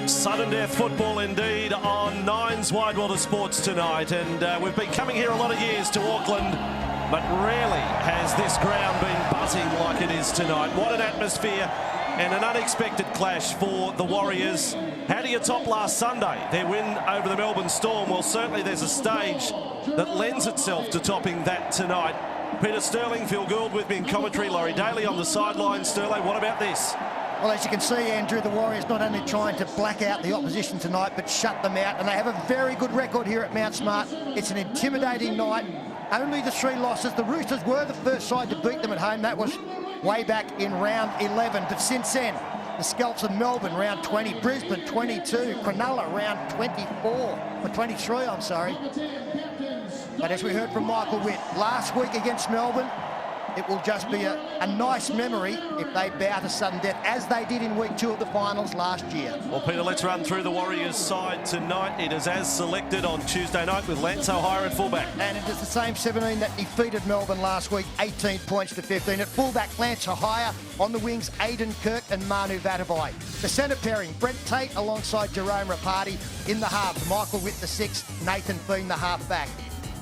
Sudden death football indeed on Nine's Wide World of Sports tonight, and we've been coming here a lot of years to Auckland, but rarely has this ground been buzzing like it is tonight. What an atmosphere and an unexpected clash for the Warriors. How do you top last Sunday, their win over the Melbourne Storm? Well, certainly there's a stage that lends itself to topping that tonight. Peter Sterling, Phil Gould with me in commentary, Laurie Daly on the sideline. Sterling, what about this? Well, as you can see, Andrew, the Warriors not only trying to black out the opposition tonight, but shut them out. And they have a very good record here at Mount Smart. It's an intimidating night. Only the 3 losses. The Roosters were the first side to beat them at home. That was way back in round 11. But since then, the scalps of Melbourne, round 20. Brisbane, 22. Cronulla, round 24. Or 23, I'm sorry. But as we heard from Michael Witt last week against Melbourne, it will just be a nice memory if they bow to sudden death, as they did in week 2 of the finals last year. Well, Peter, let's run through the Warriors' side tonight. It is as selected on Tuesday night with Lance O'Hara at fullback. And it is the same 17 that defeated Melbourne last week, 18 points to 15. At fullback, Lance O'Hara. On the wings, Aidan Kirk and Manu Vatuvei. The centre pairing, Brent Tate alongside Jerome Rapati. In the halves, Michael Witt the 6th, Nathan Bean the half-back.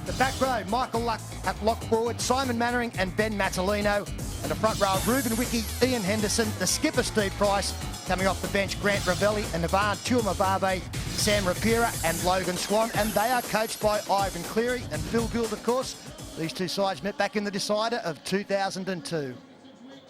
The back row, Michael Luck at lock forward, Simon Mannering and Ben Matalino. And the front row, Ruben Wiki, Ian Henderson, the skipper Steve Price. Coming off the bench, Grant Ravelli and Navan Tuamavave, Sam Rapira and Logan Swan. And they are coached by Ivan Cleary and Phil Gould, of course. These two sides met back in the decider of 2002.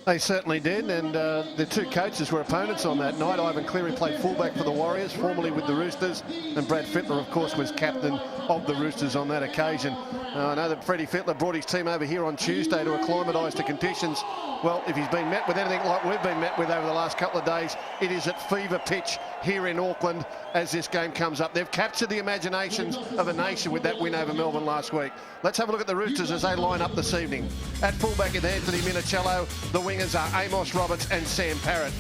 They certainly did, and the two coaches were opponents on that night. Ivan Cleary played fullback for the Warriors, formerly with the Roosters, and Brad Fittler, of course, was captain of the Roosters on that occasion. I know that Freddie Fittler brought his team over here on Tuesday to acclimatise to conditions. Well, if he's been met with anything like we've been met with over the last couple of days, it is at fever pitch here in Auckland as this game comes up. They've captured the imaginations of a nation with that win over Melbourne last week. Let's have a look at the Roosters as they line up this evening. At fullback is Anthony Minicello. The wingers are Amos Roberts and Sam Parrott.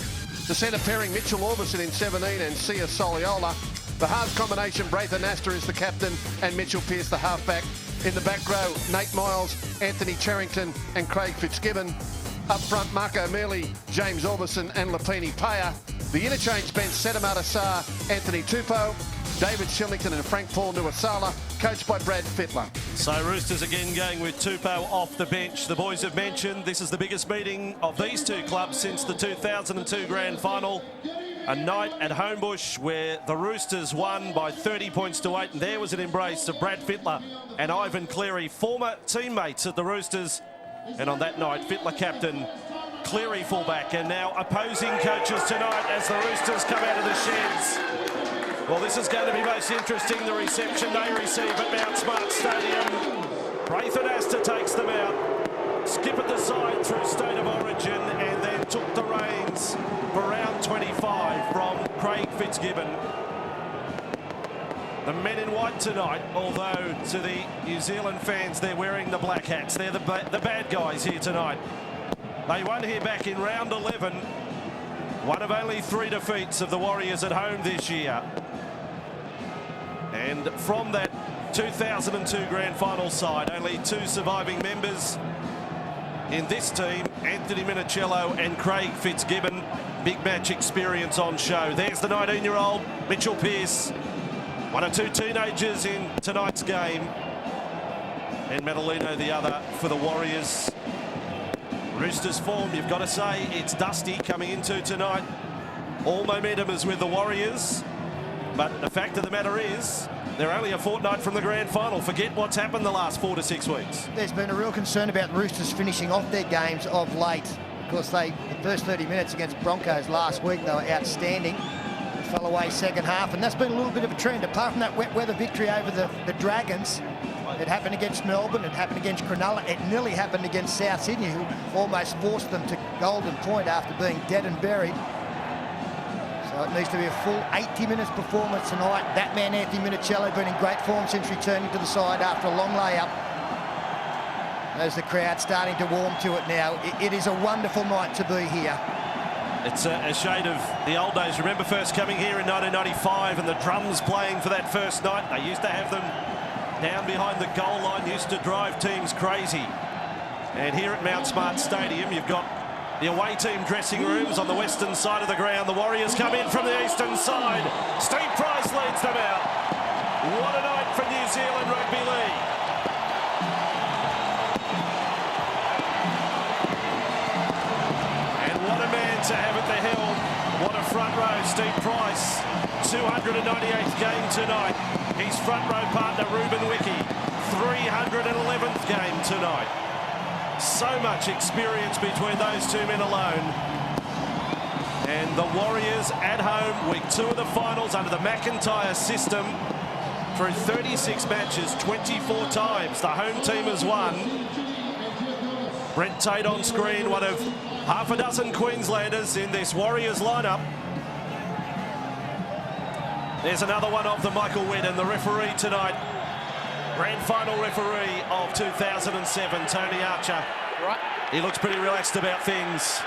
The centre pairing, Mitchell Orbison in 17 and Sia Soliola. The halves combination, Braithen Astor is the captain and Mitchell Pearce the halfback. In the back row, Nate Miles, Anthony Charrington and Craig Fitzgibbon. Up front, Marco Mealy, James Orbison and Lapini Paya. The interchange bench, Sedamata Sarr, Anthony Tupou, David Shillington and Frank Paul Nuasala, coached by Brad Fittler. So Roosters again going with Tupou off the bench. The boys have mentioned this is the biggest meeting of these two clubs since the 2002 grand final. A night at Homebush where the Roosters won by 30 points to 8. And there was an embrace of Brad Fittler and Ivan Cleary, former teammates at the Roosters. And on that night, Fittler captain, Cleary fullback, and now opposing coaches tonight as the Roosters come out of the sheds. Well, this is going to be most interesting, the reception they receive at Mount Smart Stadium. Braithen Astor takes them out, skip at the side through State of Origin, and then took the reins for round 25 from Craig Fitzgibbon. The men in white tonight, although to the New Zealand fans, they're wearing the black hats. They're the bad guys here tonight. They won here back in round 11. One of only 3 defeats of the Warriors at home this year. And from that 2002 grand final side, only 2 surviving members in this team, Anthony Minicello and Craig Fitzgibbon. Big match experience on show. There's the 19-year-old Mitchell Pearce. 1 or 2 teenagers in tonight's game. And Matalino the other for the Warriors. Roosters form, you've got to say, it's dusty coming into tonight. All momentum is with the Warriors. But the fact of the matter is, they're only a fortnight from the grand final. Forget what's happened the last 4 to 6 weeks. There's been a real concern about the Roosters finishing off their games of late. Of course, the first 30 minutes against Broncos last week, they were outstanding. Fell away second half, and that's been a little bit of a trend. Apart from that wet weather victory over the Dragons, it happened against Melbourne, it happened against Cronulla, it nearly happened against South Sydney, who almost forced them to Golden Point after being dead and buried. So it needs to be a full 80 minutes performance tonight. That man, Anthony Minicello, been in great form since returning to the side after a long layup. There's the crowd starting to warm to it now. It is a wonderful night to be here. It's a shade of the old days. Remember first coming here in 1995 and the drums playing for that first night. They used to have them down behind the goal line, used to drive teams crazy. And here at Mount Smart Stadium, you've got The away team dressing rooms on the western side of the ground. The Warriors come in from the eastern side. Steve Price leads them out. What a night for New Zealand Rugby League. And what a man to have at the helm. What a front row, Steve Price. 298th game tonight. His front row partner, Ruben Wiki. 311th game tonight. So much experience between those two men alone. And the Warriors at home, week 2 of the finals under the McIntyre system. Through 36 matches, 24 times the home team has won. Brent Tate on screen, one of half a dozen Queenslanders in this Warriors lineup. There's another one of the Michael Witt, and the referee tonight, grand final referee of 2007, Tony Archer. Right. He looks pretty relaxed about things.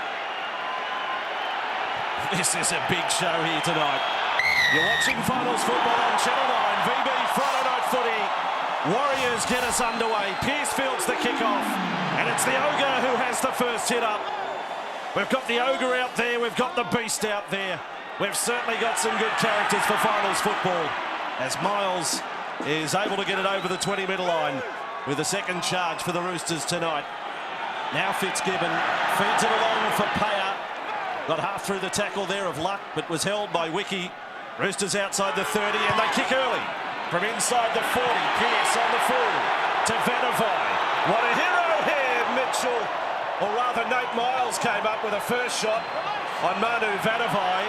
This is a big show here tonight. You're watching finals football on Channel 9, VB Friday Night Footy. Warriors get us underway. Piercefields the kickoff, and it's the Ogre who has the first hit up. We've got the Ogre out there, we've got the Beast out there. We've certainly got some good characters for finals football, as Miles is able to get it over the 20-metre line with the second charge for the Roosters tonight. Now Fitzgibbon feeds it along for Payer. Got half through the tackle there of Luck, but was held by Wiki. Roosters outside the 30, and they kick early. From inside the 40, Pearce on the full to Vanavai. What a hero here, Mitchell. Or rather, Nate Miles came up with a first shot on Manu Vanavai.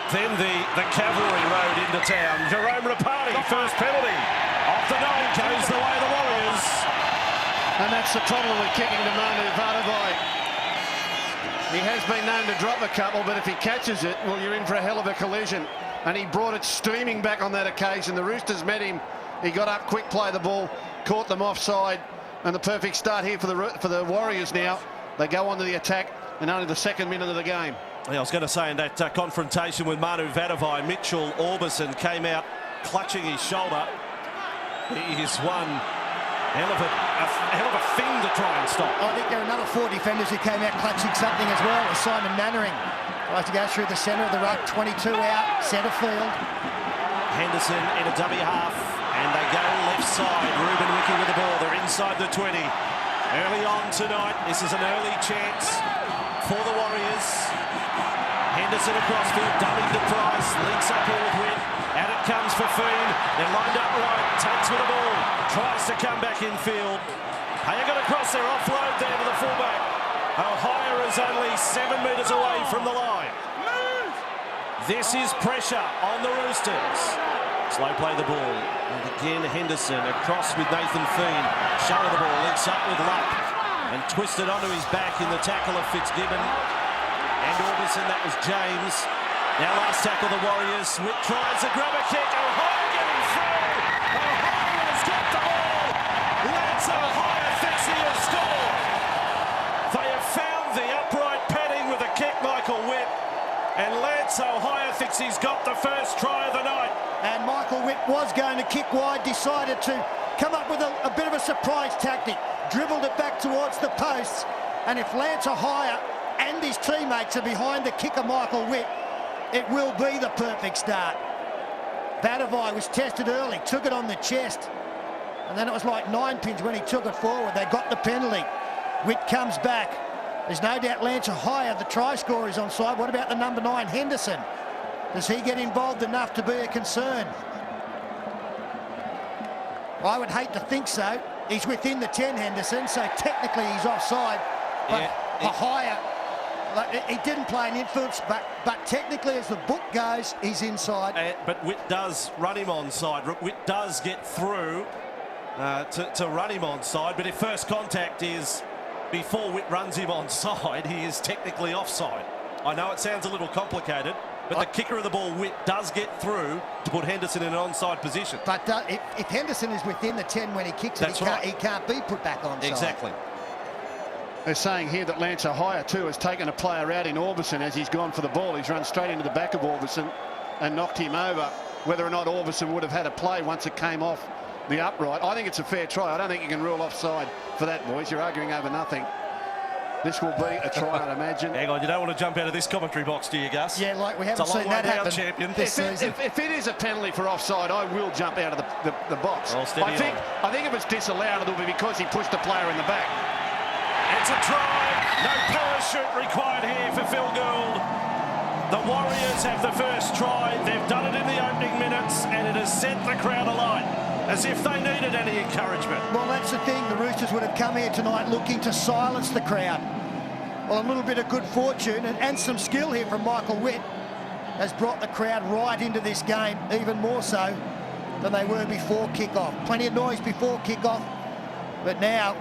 Then the cavalry rode into town. Jerome Rapati, first penalty. Off the 9 goes the way of the Warriors. And that's the problem with kicking to Manu Vanavai. He has been known to drop a couple, but if he catches it, well, you're in for a hell of a collision. And he brought it steaming back on that occasion. The Roosters met him. He got up, quick play the ball, caught them offside, and the perfect start here for the Warriors now. They go on to the attack in only the second minute of the game. Yeah, I was going to say in that confrontation with Manu Vanavai, Mitchell Orbison came out clutching his shoulder. He is one hell of a thing to try and stop. I think there are another 4 defenders who came out clutching something as well. Simon Mannering tries to go through the centre of the ruck, 22 out, centre field. Henderson in a dummy half, and they go left side. Ruben Wiki with the ball. They're inside the 20. Early on tonight, this is an early chance for the Warriors. Henderson across field, dummy to Price, leaks up here with Witt. Out it comes for Fiend. They're lined up right, takes with the ball, tries to come back in field. Payer got across there, offload there to the fullback. O'Hire is only 7 metres away from the line. This is pressure on the Roosters. Slow play the ball. And again, Henderson across with Nathan Fiend. Shoulder the ball, links up with Luck. And twisted onto his back in the tackle of Fitzgibbon. And Orbison, that was James. Now last tackle the Warriors. Witt tries to grab a kick. O'Hire getting through. O'Hire's got the ball. Lance O'Hire thinks he has scored. They have found the upright padding with a kick, Michael Witt. And Lance O'Hire thinks he's got the first try of the night. And Michael Witt was going to kick wide, decided to come up with a bit of a surprise tactic. Dribbled it back towards the posts. And if Lance O'Hire and his teammates are behind the kicker, Michael Witt, it will be the perfect start. Vanavai was tested early, took it on the chest. And then it was like 9 pins when he took it forward. They got the penalty. Witt comes back. There's no doubt Lance O'Hire, the try scorer, is onside. What about the number 9, Henderson? Does he get involved enough to be a concern? I would hate to think so. He's within the 10, Henderson, so technically he's offside. But yeah, O'Hire, he didn't play an influence, but technically, as the book goes, he's inside. But Witt does run him onside. Witt does get through to run him onside. But if first contact is before Witt runs him onside, he is technically offside. I know it sounds a little complicated, but the kicker of the ball, Witt, does get through to put Henderson in an onside position. But if Henderson is within the 10 when he kicks it, he can't be put back onside. Exactly. They're saying here that Lance O'Hire too has taken a player out in Orbison as he's gone for the ball. He's run straight into the back of Orbison and knocked him over. Whether or not Orbison would have had a play once it came off the upright, I think it's a fair try. I don't think you can rule offside for that, boys. You're arguing over nothing. This will be a try, I'd imagine. Hang on, you don't want to jump out of this commentary box, do you, Gus? Yeah, like we haven't seen that happen champion. this season. If it is a penalty for offside, I will jump out of the box. Well, I think if it's disallowed, it'll be because he pushed the player in the back. It's a try. No parachute required here for Phil Gould. The Warriors have the first try. They've done it in the opening minutes, and it has set the crowd alight, as if they needed any encouragement. Well, that's the thing. The Roosters would have come here tonight looking to silence the crowd. Well, a little bit of good fortune and some skill here from Michael Witt has brought the crowd right into this game, even more so than they were before kick-off. Plenty of noise before kick-off, but now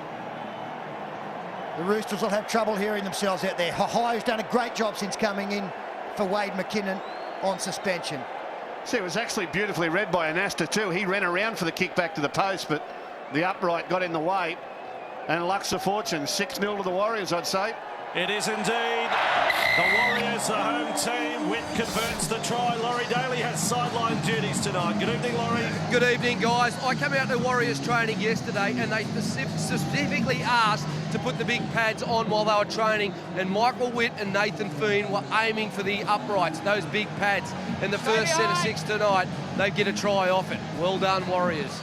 the Roosters will have trouble hearing themselves out there. Hahai's done a great job since coming in for Wade McKinnon on suspension. See, it was actually beautifully read by Anasta too. He ran around for the kick back to the post, but the upright got in the way. And luck's a fortune. 6-0 to the Warriors, I'd say. It is indeed. The Warriors, the home team. Witt converts the try. Laurie Daly has sideline duties tonight. Good evening, Laurie. Good evening, guys. I came out to Warriors training yesterday and they specifically asked to put the big pads on while they were training, and Michael Witt and Nathan Feen were aiming for the uprights, those big pads. In the first set of 6 tonight, they get a try off it. Well done, Warriors.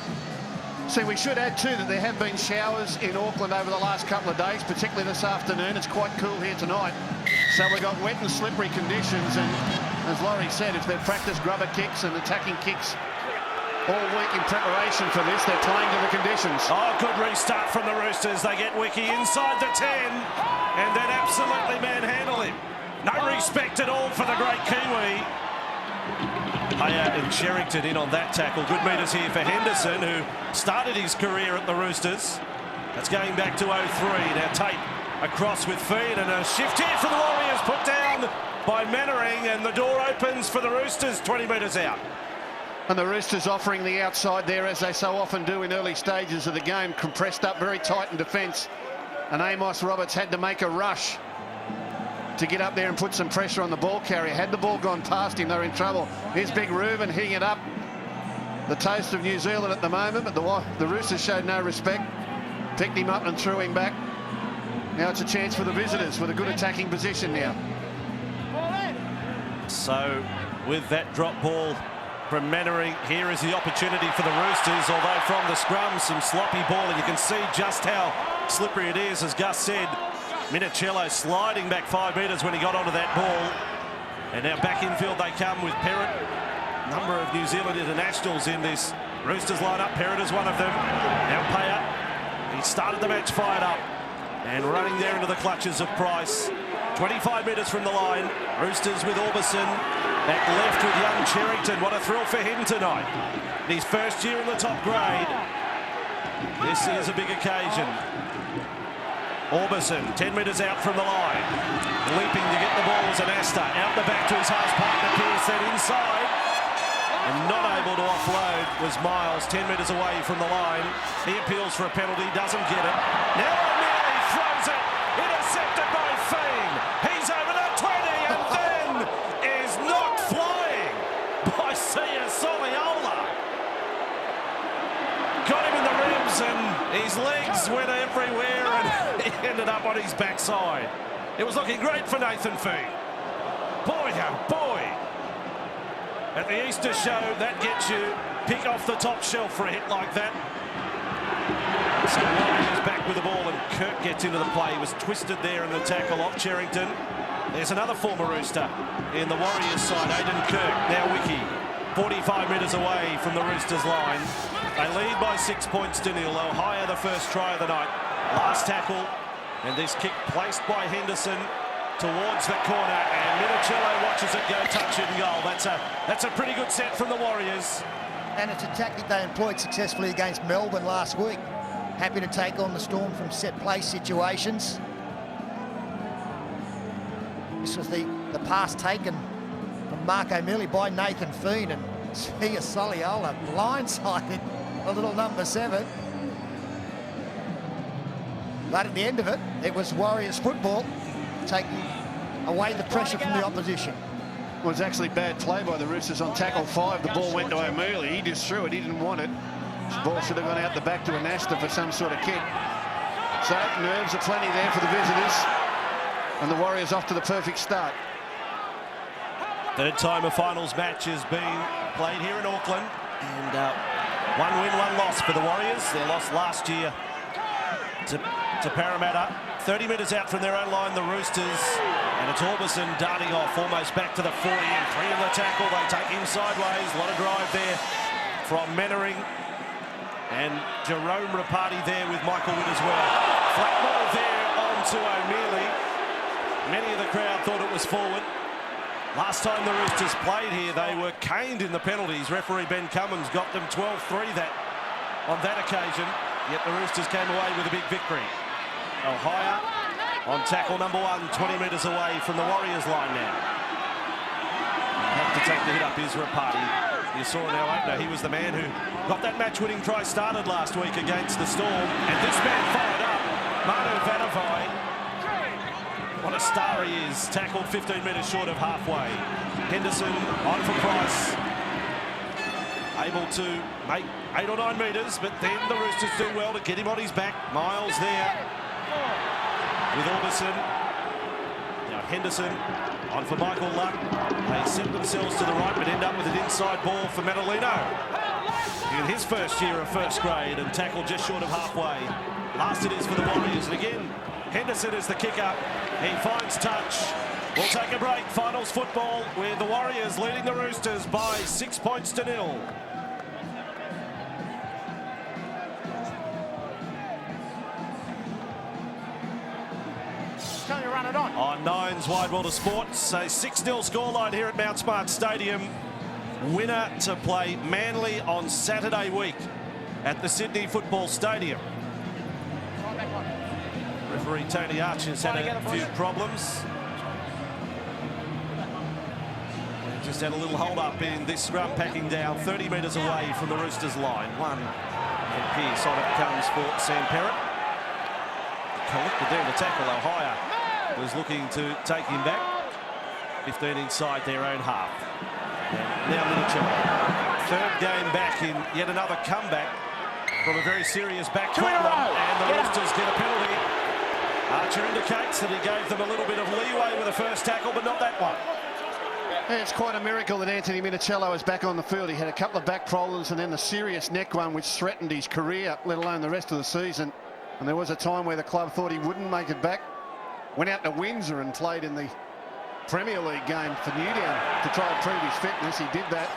See, we should add too that there have been showers in Auckland over the last couple of days, particularly this afternoon. It's quite cool here tonight. So we've got wet and slippery conditions, and as Laurie said, if they've practiced grubber kicks and attacking kicks all week in preparation for this, they're playing to the conditions. Oh, good restart from the Roosters. They get Wiki inside the 10 and then absolutely manhandle him. No respect at all for the great Kiwi. Haya and Sherrington in on that tackle. Good meters here for Henderson, who started his career at the Roosters. That's going back to 03. Now Tate across with Feen, and a shift here for the Warriors, put down by Mannering, and the door opens for the Roosters 20 metres out. And the Roosters offering the outside there, as they so often do in early stages of the game, compressed up very tight in defence. And Amos Roberts had to make a rush to get up there and put some pressure on the ball carrier. Had the ball gone past him, they're in trouble. Here's Big Reuben hitting it up. The toast of New Zealand at the moment, but the Roosters showed no respect. Picked him up and threw him back. Now it's a chance for the visitors with a good attacking position now. So with that drop ball from Mannering, here is the opportunity for the Roosters, although from the scrum, some sloppy ball, and you can see just how slippery it is, as Gus said. Minicello sliding back 5 metres when he got onto that ball. And now back infield they come with Perrott. Number of New Zealand internationals in this Roosters lineup. Perrott is one of them. Now Paya. He started the match fired up and running there into the clutches of Price. 25 metres from the line. Roosters with Orbison. Back left with young Sherrington. What a thrill for him tonight. In his first year in the top grade. This is a big occasion. Orbison, 10 metres out from the line. Leaping to get the ball was Anasta. Out the back to his half partner, Pearce, then inside. And not able to offload was Miles, 10 metres away from the line. He appeals for a penalty, doesn't get it. Now O'Meara throws it. Intercepted by Feen. He's over the 20 and then is knocked flying by Sia Soliola. Got him in the ribs and his legs went everywhere and he ended up on his backside. It was looking great for Nathan Feen. Boy, oh boy. At the Easter show, that gets you pick off the top shelf for a hit like that. So Warriors back with the ball and Kirk gets into the play. He was twisted there in the tackle off Sherrington. There's another former Rooster in the Warriors side, Aidan Kirk. Now Wiki, 45 metres away from the Roosters line. They lead by 6 points to 0. Ohio the first try of the night. Last tackle, and this kick placed by Henderson towards the corner, and Minicello watches it go touch and goal. That's a pretty good set from the Warriors. And it's a tactic they employed successfully against Melbourne last week. Happy to take on the Storm from set play situations. This was the pass taken from Mark O'Malley by Nathan Feen, and Sia Soliola blindsided the little number 7. But at the end of it, it was Warriors football taking away the pressure from the opposition. It was actually bad play by the Roosters on tackle 5. The ball went to O'Malley. He just threw it. He didn't want it. The ball should have gone out the back to Anasta for some sort of kick. So nerves are plenty there for the visitors. And the Warriors off to the perfect start. Third time a finals match has been played here in Auckland. And one win, one loss for the Warriors. They lost last year to Parramatta. 30 metres out from their own line, the Roosters. And it's Orbison darting off almost back to the 40 and 3 in the tackle. They take him sideways. A lot of drive there from Mannering. And Jerome Rapati there with Michael Witt as well. Flat ball there onto O'Mealy. Many of the crowd thought it was forward. Last time the Roosters played here, they were caned in the penalties. Referee Ben Cummins got them 12-3 on that occasion. Yet the Roosters came away with a big victory. Ohio on tackle number 1, 20 metres away from the Warriors line now. Have to take the hit up is Rapati. You saw in our opener, he was the man who got that match-winning try started last week against the Storm. And this man fired up, Manu Vanavai. What a star he is. Tackled 15 metres short of halfway. Henderson on for Price. Able to make 8 or 9 metres, but then the Roosters do well to get him on his back. Miles there with Orbison. Now Henderson on for Michael Luck. They set themselves to the right, but end up with an inside ball for Madalino. In his first year of first grade and tackled just short of halfway. Last it is for the Warriors, and again, Henderson is the kicker. He finds touch. We'll take a break. Finals football with the Warriors leading the Roosters by 6 points to 0. Run it on Nine's Wide World of Sports. A 6-0 scoreline here at Mount Smart Stadium. Winner to play Manly on Saturday week at the Sydney Football Stadium. Referee Tony Archer's had a few problems. Just had a little hold up in this scrum, packing down 30 metres away from the Roosters line. One and Pearce on it comes for Sam Perrott. Collected there to tackle. Ohio was looking to take him back. 15 inside their own half. And now Minicello. Third game back in yet another comeback from a very serious back problem. And the Roosters get a penalty. Archer indicates that he gave them a little bit of leeway with the first tackle, but not that one. Yeah, it's quite a miracle that Anthony Minicello is back on the field. He had a couple of back problems and then the serious neck one which threatened his career, let alone the rest of the season. And there was a time where the club thought he wouldn't make it back. Went out to Windsor and played in the Premier League game for Newtown to try and prove his fitness. He did that.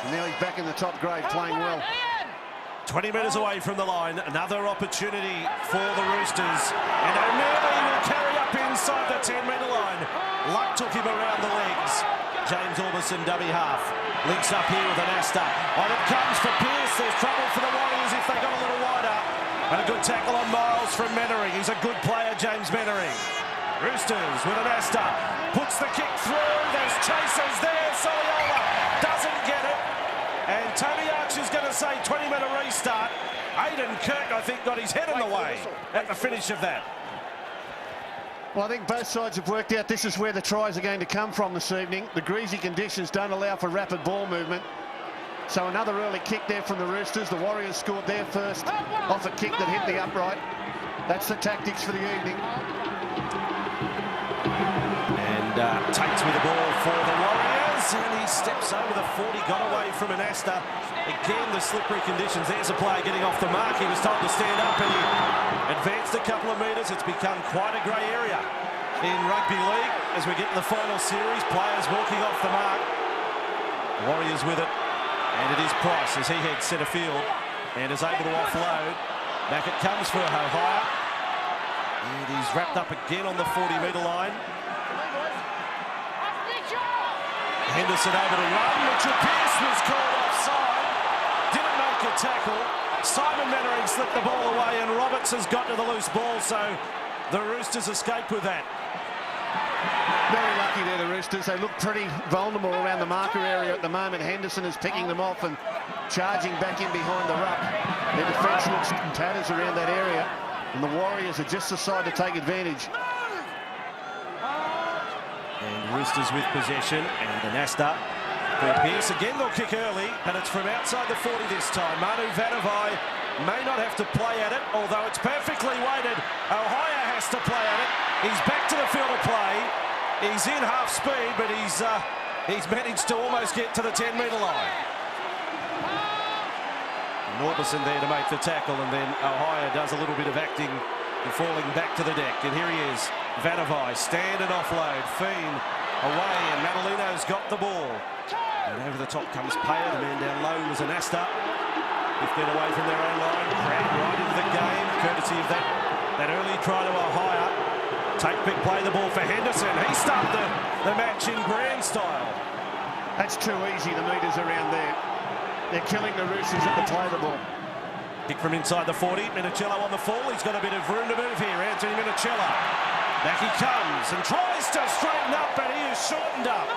And now he's back in the top grade playing well. 20 metres away from the line. Another opportunity for the Roosters. And O'Mealy will carry up inside the 10-metre line. Luck took him around the legs. James Orbison, dummy half. Links up here with an Asta. On it comes for Pearce. There's trouble for the Warriors if they got a little wider. And a good tackle on Miles from Mannering. He's a good player, James Mannering. Roosters with an Asta. Puts the kick through. There's chasers there. Soliola doesn't get it. And Tony Archer's going to say 20-minute restart. Aidan Kirk, I think, got his head in the way at the finish of that. Well, I think both sides have worked out this is where the tries are going to come from this evening. The greasy conditions don't allow for rapid ball movement. So another early kick there from the Roosters. The Warriors scored their first off a kick that hit the upright. That's the tactics for the evening. And Tate's with the ball for the Warriors. And he steps over the 40, got away from an Asta. Again, the slippery conditions. There's a player getting off the mark. He was told to stand up and he advanced a couple of metres. It's become quite a grey area in rugby league as we get to the final series. Players walking off the mark. Warriors with it. And it is Price as he heads centre field and is able to offload. Back it comes for Ohio. And he's wrapped up again on the 40-metre line. Henderson able to run. Mitchell Pearce was called offside. Didn't make a tackle. Simon Mannering slipped the ball away and Roberts has got to the loose ball, so the Roosters escaped with that. Very lucky there, the Roosters. They look pretty vulnerable around the marker area at the moment. Henderson is picking them off and charging back in behind the ruck. Their defence looks in tatters around that area, and the Warriors have just decided to take advantage. And Roosters with possession, and the Nasta for Pearce. Again, they'll kick early, and it's from outside the 40 this time. Manu Vanavai may not have to play at it, although it's perfectly weighted. Ohio has to play at it. He's back to the field of play. He's in half speed, but he's managed to almost get to the 10-metre line. Orbison there to make the tackle, and then Ohio does a little bit of acting and falling back to the deck. And here he is, Vanavai, stand and offload, Fiend away, and Madalino's got the ball. And over the top comes Payer, the man down low was Anasta. 15 away from their own line, crowd right into the game, courtesy of that early try to Ohio. Take big play the ball for Henderson. He started the match in grand style. That's too easy, the metres around there. They're killing the Roosters at the play the ball. Kick from inside the 40. Minicello on the fall. He's got a bit of room to move here. Anthony Minicello. Back he comes and tries to straighten up, but he is shortened up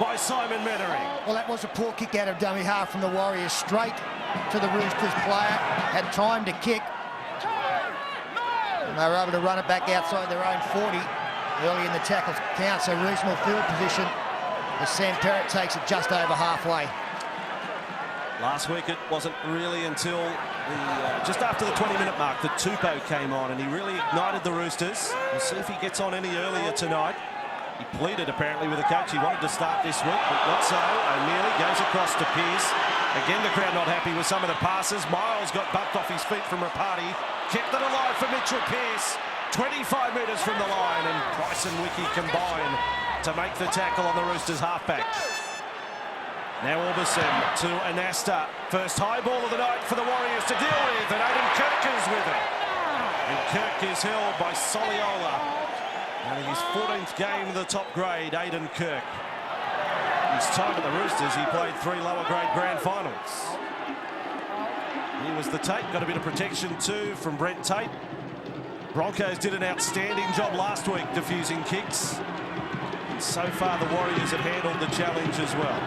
by Simon Mettering. Well, that was a poor kick out of dummy half from the Warriors, straight to the Roosters player. Had time to kick. And they were able to run it back outside their own 40 early in the tackle count, so reasonable field position as Sam Perrott takes it just over halfway. Last week it wasn't really until just after the 20-minute mark that Tupou came on, and he really ignited the Roosters. We'll see if he gets on any earlier tonight. He pleaded apparently with the coach. He wanted to start this week, but not so. O'Neilly goes across to Pearce. Again, the crowd not happy with some of the passes. Miles got bucked off his feet from Rapati. Kept it alive for Mitchell Pearce. 25 metres from the line, and Price and Wiki combine to make the tackle on the Roosters halfback. Now Orbison to Anasta. First high ball of the night for the Warriors to deal with, and Aiden Kirk is with it. And Kirk is held by Soliola. And in his 14th game in the top grade, Aiden Kirk. His time at the Roosters, he played 3 lower grade grand finals. Here was the Tate, got a bit of protection too from Brent Tate. Broncos did an outstanding job last week defusing kicks. And so far the Warriors have handled the challenge as well.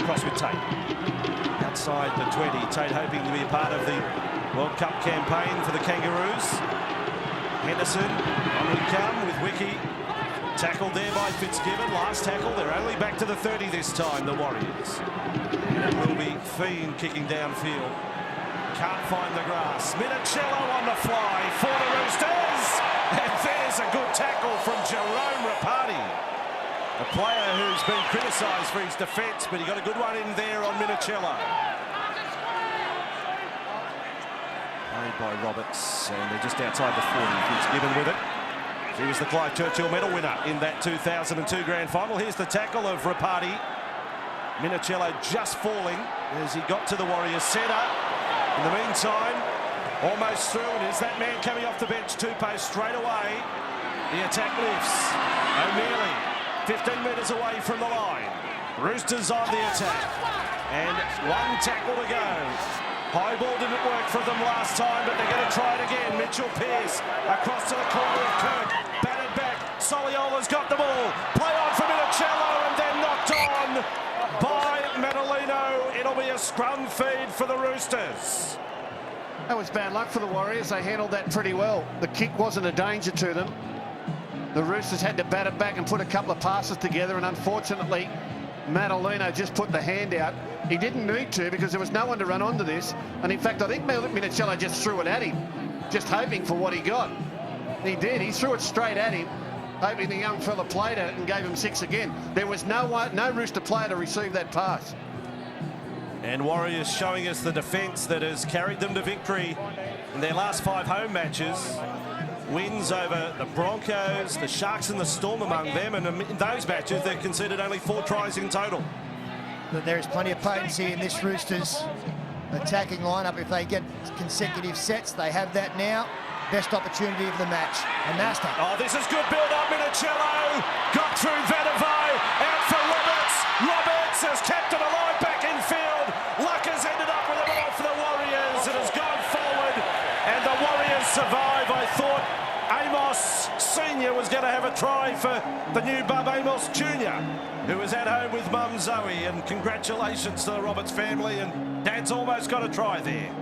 Across with Tate. Outside the 20. Tate hoping to be a part of the World Cup campaign for the Kangaroos. Henderson on we come with Wiki. Tackled there by Fitzgibbon. Last tackle. They're only back to the 30 this time, the Warriors. It will be Fiend kicking downfield. Can't find the grass. Minicello on the fly for the Roosters. And there's a good tackle from Jerome Rapati. A player who's been criticised for his defence, but he got a good one in there on Minicello. Played by Roberts, and they're just outside the 40. Fitzgibbon with it. He was the Clive Churchill medal winner in that 2002 grand final. Here's the tackle of Rapati. Minicello just falling as he got to the Warriors centre. In the meantime, almost through, and is that man coming off the bench, Tupou straight away. The attack lifts. O'Neilly. 15 metres away from the line. Roosters on the attack. And one tackle to go. High ball didn't work for them last time, but they're going to try it again. Mitchell Pearce across to the corner of Kirk. Batted back. Soliola's got the ball. Play on for Minicello, and then knocked on by Madalino. It'll be a scrum feed for the Roosters. That was bad luck for the Warriors. They handled that pretty well. The kick wasn't a danger to them. The Roosters had to bat it back and put a couple of passes together, and unfortunately Madalino just put the hand out. He didn't need to because there was no one to run onto this, and in fact I think Minicello just threw it at him, just hoping for what he got. He did. He threw it straight at him, hoping the young fella played it and gave him 6 again. There was no Rooster player to receive that pass. And Warriors showing us the defence that has carried them to victory in their last 5 home matches. Wins over the Broncos, the Sharks and the Storm among them, and in those matches they've conceded only 4 tries in total. But there is plenty of potency in this Roosters attacking lineup. If they get consecutive sets, they have that now. Best opportunity of the match. Anasta. Oh, this is good build-up. Minicello got through Vanavai, out for Roberts. Roberts has kept it alive back in field. Luck has ended up with a ball for the Warriors. It has gone forward, and the Warriors survive. I thought Amos Sr. was going to have a try for the new bub Amos Jr., who was at home with mum Zoe, and congratulations to the Roberts family, and Dad's almost got a try there.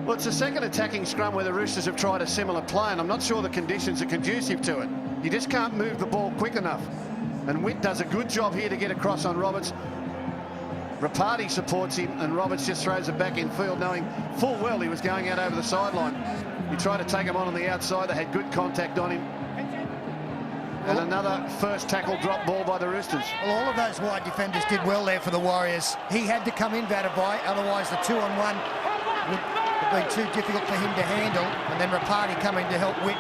Well, it's the second attacking scrum where the Roosters have tried a similar play, and I'm not sure the conditions are conducive to it. You just can't move the ball quick enough. And Witt does a good job here to get across on Roberts. Rapati supports him, and Roberts just throws it back in field, knowing full well he was going out over the sideline. He tried to take him on the outside. They had good contact on him. And another first tackle drop ball by the Roosters. Well, all of those wide defenders did well there for the Warriors. He had to come in, Vatavai, otherwise the 2-on-1 would be too difficult for him to handle. And then Rapati coming to help Witt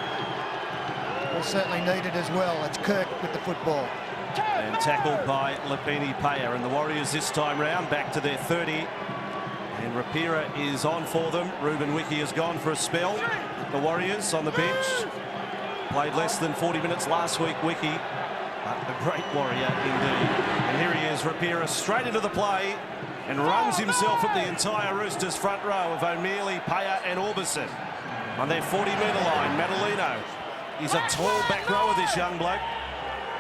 was certainly needed as well. It's Kirk with the football. And tackled by Lipini Paya. And the Warriors this time round back to their 30. And Rapira is on for them. Ruben Wiki has gone for a spell. The Warriors on the bench. Played less than 40 minutes last week, Wiki. A great Warrior indeed. And here he is, Rapira, straight into the play and runs himself at the entire Roosters front row of O'Mealy, Paya and Orbison. On their 40-metre line, Madalino. He's a tall back rower, this young bloke.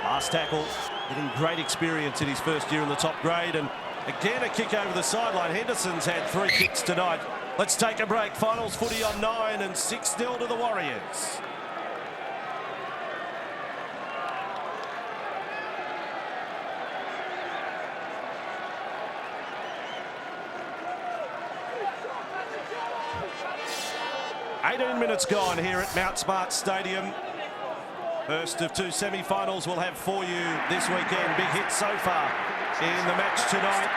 Last tackle, getting great experience in his first year in the top grade. And again, a kick over the sideline. Henderson's had 3 kicks tonight. Let's take a break. Finals footy on 9 and 6-0 to the Warriors. $18 minutes gone here at Mount Smart Stadium. First of 2 semi-finals we'll have for you this weekend. Big hit so far in the match tonight.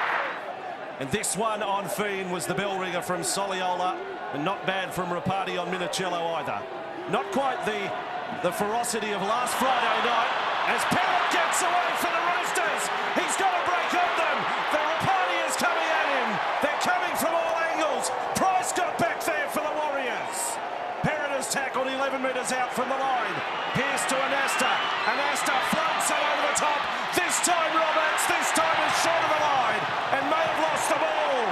And this one on Fiend was the bell ringer from Soliola, and not bad from Rapati on Minicello either. Not quite the ferocity of last Friday night as Pellet gets away for the Roosters. He's got a break on them. The Rapati is coming at him. They're coming from all angles. Price got back there for the Warriors. Perrott has tackled 11 metres out from the line. Pierce to Anasta. Anasta floats it over the top. This time Roberts, this time is short of the line and may have lost the ball.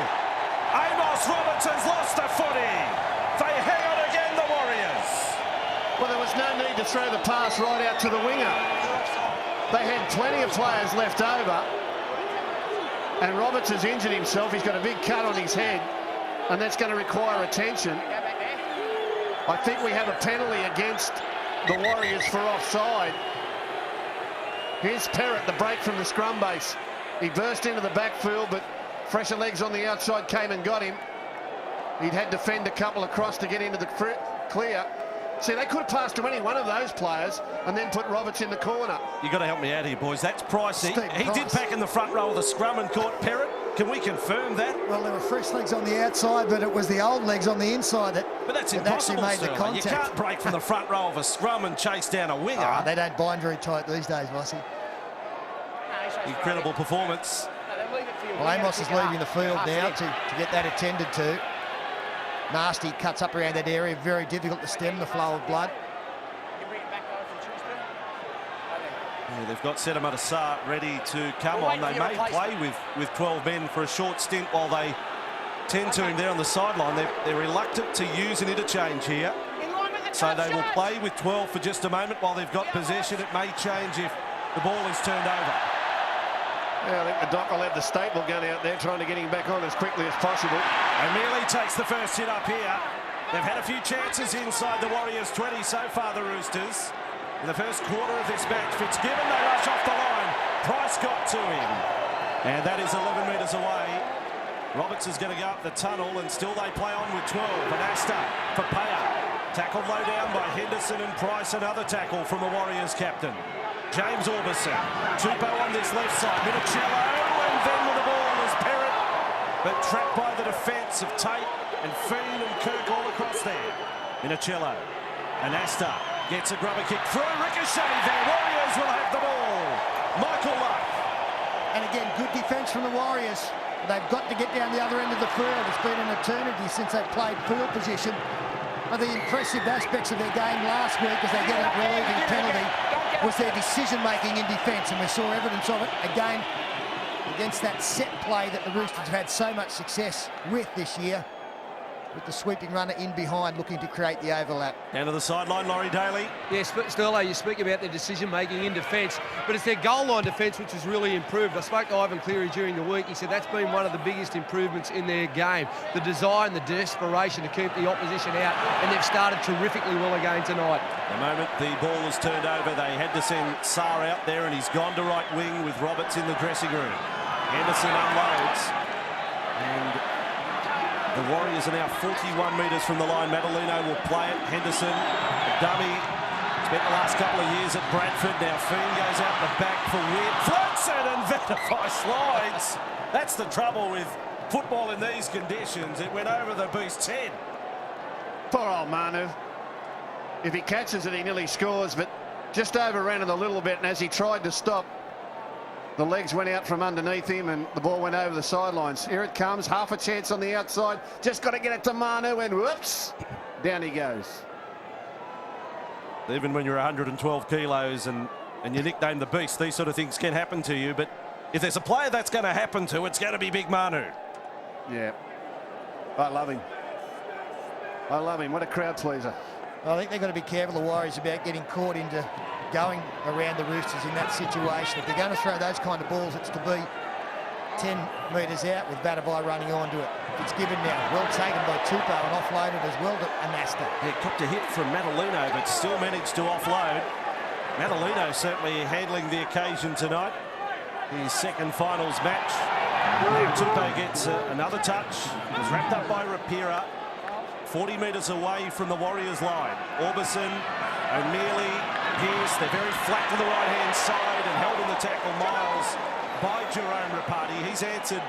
Amos Roberts has lost the footy. They hang on again, the Warriors. Well, there was no need to throw the pass right out to the winger. They had plenty of players left over. And Roberts has injured himself. He's got a big cut on his head, and that's going to require attention. I think we have a penalty against the Warriors for offside. Here's Perrott, the break from the scrum base. He burst into the backfield, but fresher legs on the outside came and got him. He'd had to fend a couple across to get into the clear. See, they could have passed to any one of those players and then put Roberts in the corner. You've got to help me out here, boys. That's pricey. He did pack in the front row of the scrum and caught Perrott. Can we confirm that? Well, there were fresh legs on the outside, but it was the old legs on the inside that But that's impossible, actually made the contact. You can't break from the front row of a scrum and chase down a winger. They don't bind very tight these days, Mossy. Incredible performance. Well, Amos is leaving the field now to get that attended to. Nasty cuts up around that area. Very difficult to stem the flow of blood. Yeah, they've got Sedimata Sarr ready to come on. They may play with 12 men for a short stint while they tend to him there on the sideline. They're reluctant to use an interchange here. So they will play with 12 for just a moment while they've got possession. It may change if the ball is turned over. Yeah, I think the doc will have the staple gun out there trying to get him back on as quickly as possible. O'Mealy takes the first hit up here. They've had a few chances inside the Warriors 20 so far, the Roosters. In the first quarter of this match, Fitzgibbon, they rush off the line. Price got to him. And that is 11 metres away. Roberts is going to go up the tunnel, and still they play on with 12. And Asta for Paya. Tackled low down by Henderson and Price. Another tackle from the Warriors captain. James Orbison. Tupou on this left side. Minicello, and then with the ball is Perrott. But trapped by the defence of Tate and Fiend and Kirk all across there. Minicello. And Asta gets a grubber kick through. Ricochet there. Warriors will have the ball. Michael Luck. And again, good defence from the Warriors. They've got to get down the other end of the field. It's been an eternity since they played field position. One of the impressive aspects of their game last week, as they get a relieving penalty, was their decision-making in defence, and we saw evidence of it again against that set play that the Roosters have had so much success with this year, with the sweeping runner in behind looking to create the overlap. Down to the sideline, Laurie Daly. Yes, Sterlo, you speak about their decision-making in defence, but it's their goal line defence which has really improved. I spoke to Ivan Cleary during the week. He said that's been one of the biggest improvements in their game. The desire and the desperation to keep the opposition out, and they've started terrifically well again tonight. The moment the ball is turned over, they had to send Sarr out there, and he's gone to right wing with Roberts in the dressing room. Henderson unloads, and the Warriors are now 41 metres from the line. Madalino will play it. Henderson, dummy, Spent the last couple of years at Bradford. Now Feen goes out the back for Witt. Floats it and Vanify slides. That's the trouble with football in these conditions. It went over the beast's head. Poor old Manu. If he catches it, he nearly scores, but just overran it a little bit, and as he tried to stop, the legs went out from underneath him and the ball went over the sidelines. Here it comes, half a chance on the outside. Just got to get it to Manu, and whoops, down he goes. Even when you're 112 kilos and you're nicknamed the Beast, these sort of things can happen to you. But if there's a player that's going to happen to, it's going to be Big Manu. Yeah, I love him. I love him. What a crowd pleaser. I think they've got to be careful, the Warriors, about getting caught into going around the Roosters in that situation. If they're going to throw those kind of balls, it's to be 10 metres out with Vanify running onto it. It's given now. Well taken by Tupou and offloaded as well to Anasta. Yeah, copped a hit from Madalino, but still managed to offload. Madalino certainly handling the occasion tonight. His second finals match. Now Tupou gets another touch. It was wrapped up by Rapira. 40 metres away from the Warriors line. Orbison, O'Mealy, Pearce, they're very flat to the right-hand side and held in the tackle, Miles, by Jerome Rapati. He's answered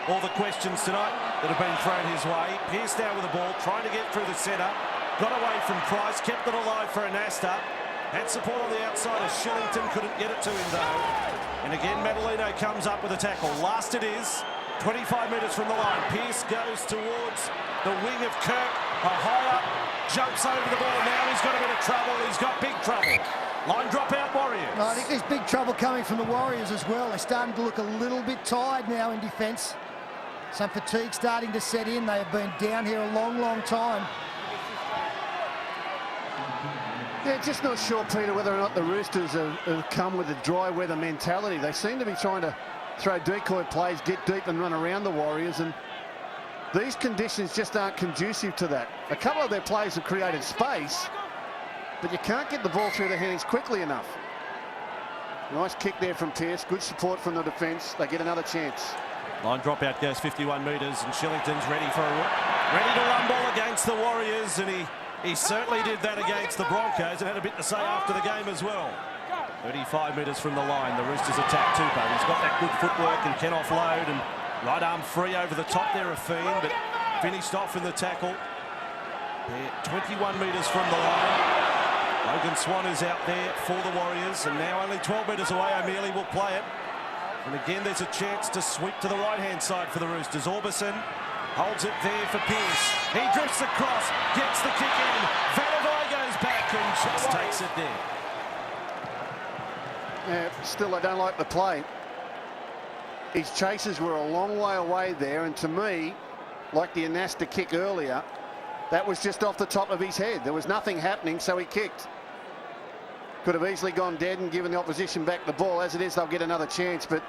all the questions tonight that have been thrown his way. Pearce down with the ball, trying to get through the centre. Got away from Price, kept it alive for Anasta. Had support on the outside as Shillington couldn't get it to him though. And again, Madalino comes up with a tackle. Last it is, 25 metres from the line. Pearce goes towards the wing of Kirk. High up, jumps over the ball. Now he's got a bit of trouble. He's got big trouble. Line drop out, Warriors. I think there's big trouble coming from the Warriors as well. They're starting to look a little bit tired now in defence. Some fatigue starting to set in. They have been down here a long, long time. Yeah, just not sure, Peter, whether or not the Roosters have come with a dry weather mentality. They seem to be trying to throw decoy plays, get deep and run around the Warriors, and these conditions just aren't conducive to that. A couple of their plays have created space, but you can't get the ball through their hands quickly enough. Nice kick there from Pearce. Good support from the defence. They get another chance. Line drop out goes 51 metres and Shillington's ready to run ball against the Warriors, and he certainly did that against the Broncos and had a bit to say after the game as well. 35 metres from the line, the Roosters attack Tupou. He's got that good footwork and can offload, and right arm free over the top there of Feen, but finished off in the tackle. 21 metres from the line. Logan Swan is out there for the Warriors, and now only 12 metres away, O'Mealy will play it. And again, there's a chance to sweep to the right-hand side for the Roosters. Orbison holds it there for Pearce. He drifts across, gets the kick in. Vanify goes back and just takes it there. Yeah, still, I don't like the play. His chases were a long way away there, and to me, like the Anasta kick earlier, that was just off the top of his head. There was nothing happening, so he kicked. Could have easily gone dead and given the opposition back the ball. As it is, they'll get another chance, but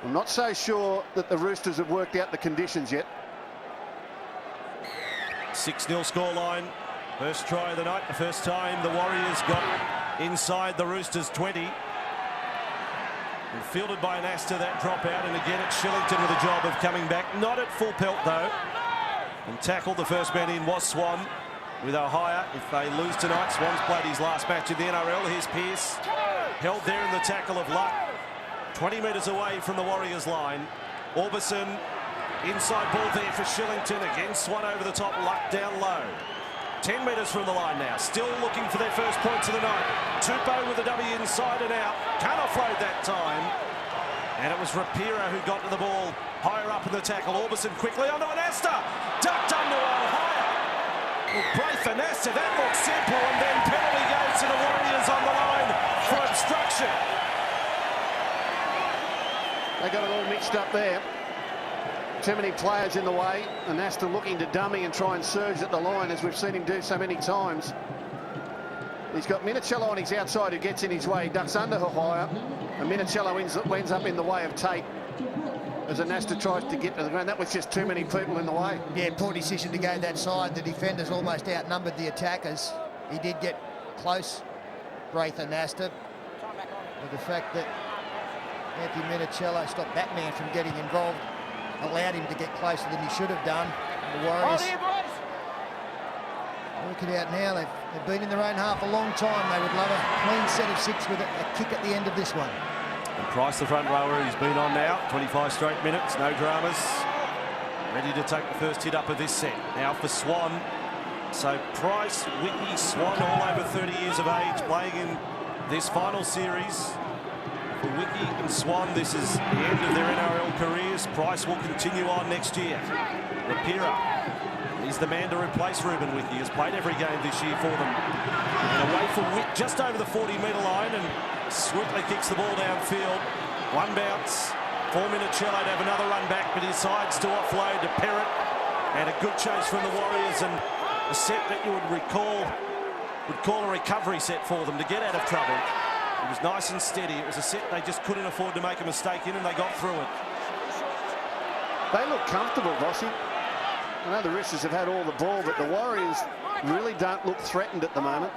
I'm not so sure that the Roosters have worked out the conditions yet. 6-0 scoreline. First try of the night, the first time the Warriors got inside the Roosters 20. And fielded by Anasta, that drop out, and again it's Shillington with a job of coming back. Not at full pelt though. And tackled, the first man in was Swan with Ohio. If they lose tonight, Swan's played his last match in the NRL. Here's Pearce, held there in the tackle of Luck. 20 metres away from the Warriors line. Orbison, inside ball there for Shillington. Again, Swan over the top, Luck down low. 10 metres from the line now, still looking for their first points of the night. Tupou with the W inside and out. Can't offload that time. And it was Rapira who got to the ball higher up in the tackle. Orbison quickly onto Anasta. Ducked under Ohio. Well, Braith Anasta, that looks simple, and then penalty goes to the Warriors on the line for obstruction. They got it all mixed up there. Too many players in the way. Anasta looking to dummy and try and surge at the line, as we've seen him do so many times. He's got Minicello on his outside who gets in his way. He ducks under Ohio, and Minicello ends up in the way of Tate as Anasta tries to get to the ground. That was just too many people in the way. Yeah, poor decision to go that side. The defenders almost outnumbered the attackers. He did get close, Braith Anasta. But the fact that Anthony Minicello stopped that man from getting involved allowed him to get closer than he should have done. The Warriors Work it out now. They've been in their own half a long time. They would love a clean set of 6 with a kick at the end of this one. And Price, the front rower, he's been on now. 25 straight minutes, no dramas. Ready to take the first hit up of this set. Now for Swan. So Price, Whitney, Swan, all over 30 years of age, playing in this final series. For Wiki and Swan, this is the end of their NRL careers. Price will continue on next year. Rapira, he's the man to replace Ruben Wiki. Has played every game this year for them. And away from Wick, just over the 40-metre line, and swiftly kicks the ball downfield. One bounce. 4-minute Cello to have another run back, but he decides to offload to Perrott. And a good chase from the Warriors, and a set that you would call a recovery set for them to get out of trouble. It was nice and steady. It was a set they just couldn't afford to make a mistake in, and they got through it. They look comfortable, Bossy. I know the Roosters have had all the ball, but the Warriors really don't look threatened at the moment.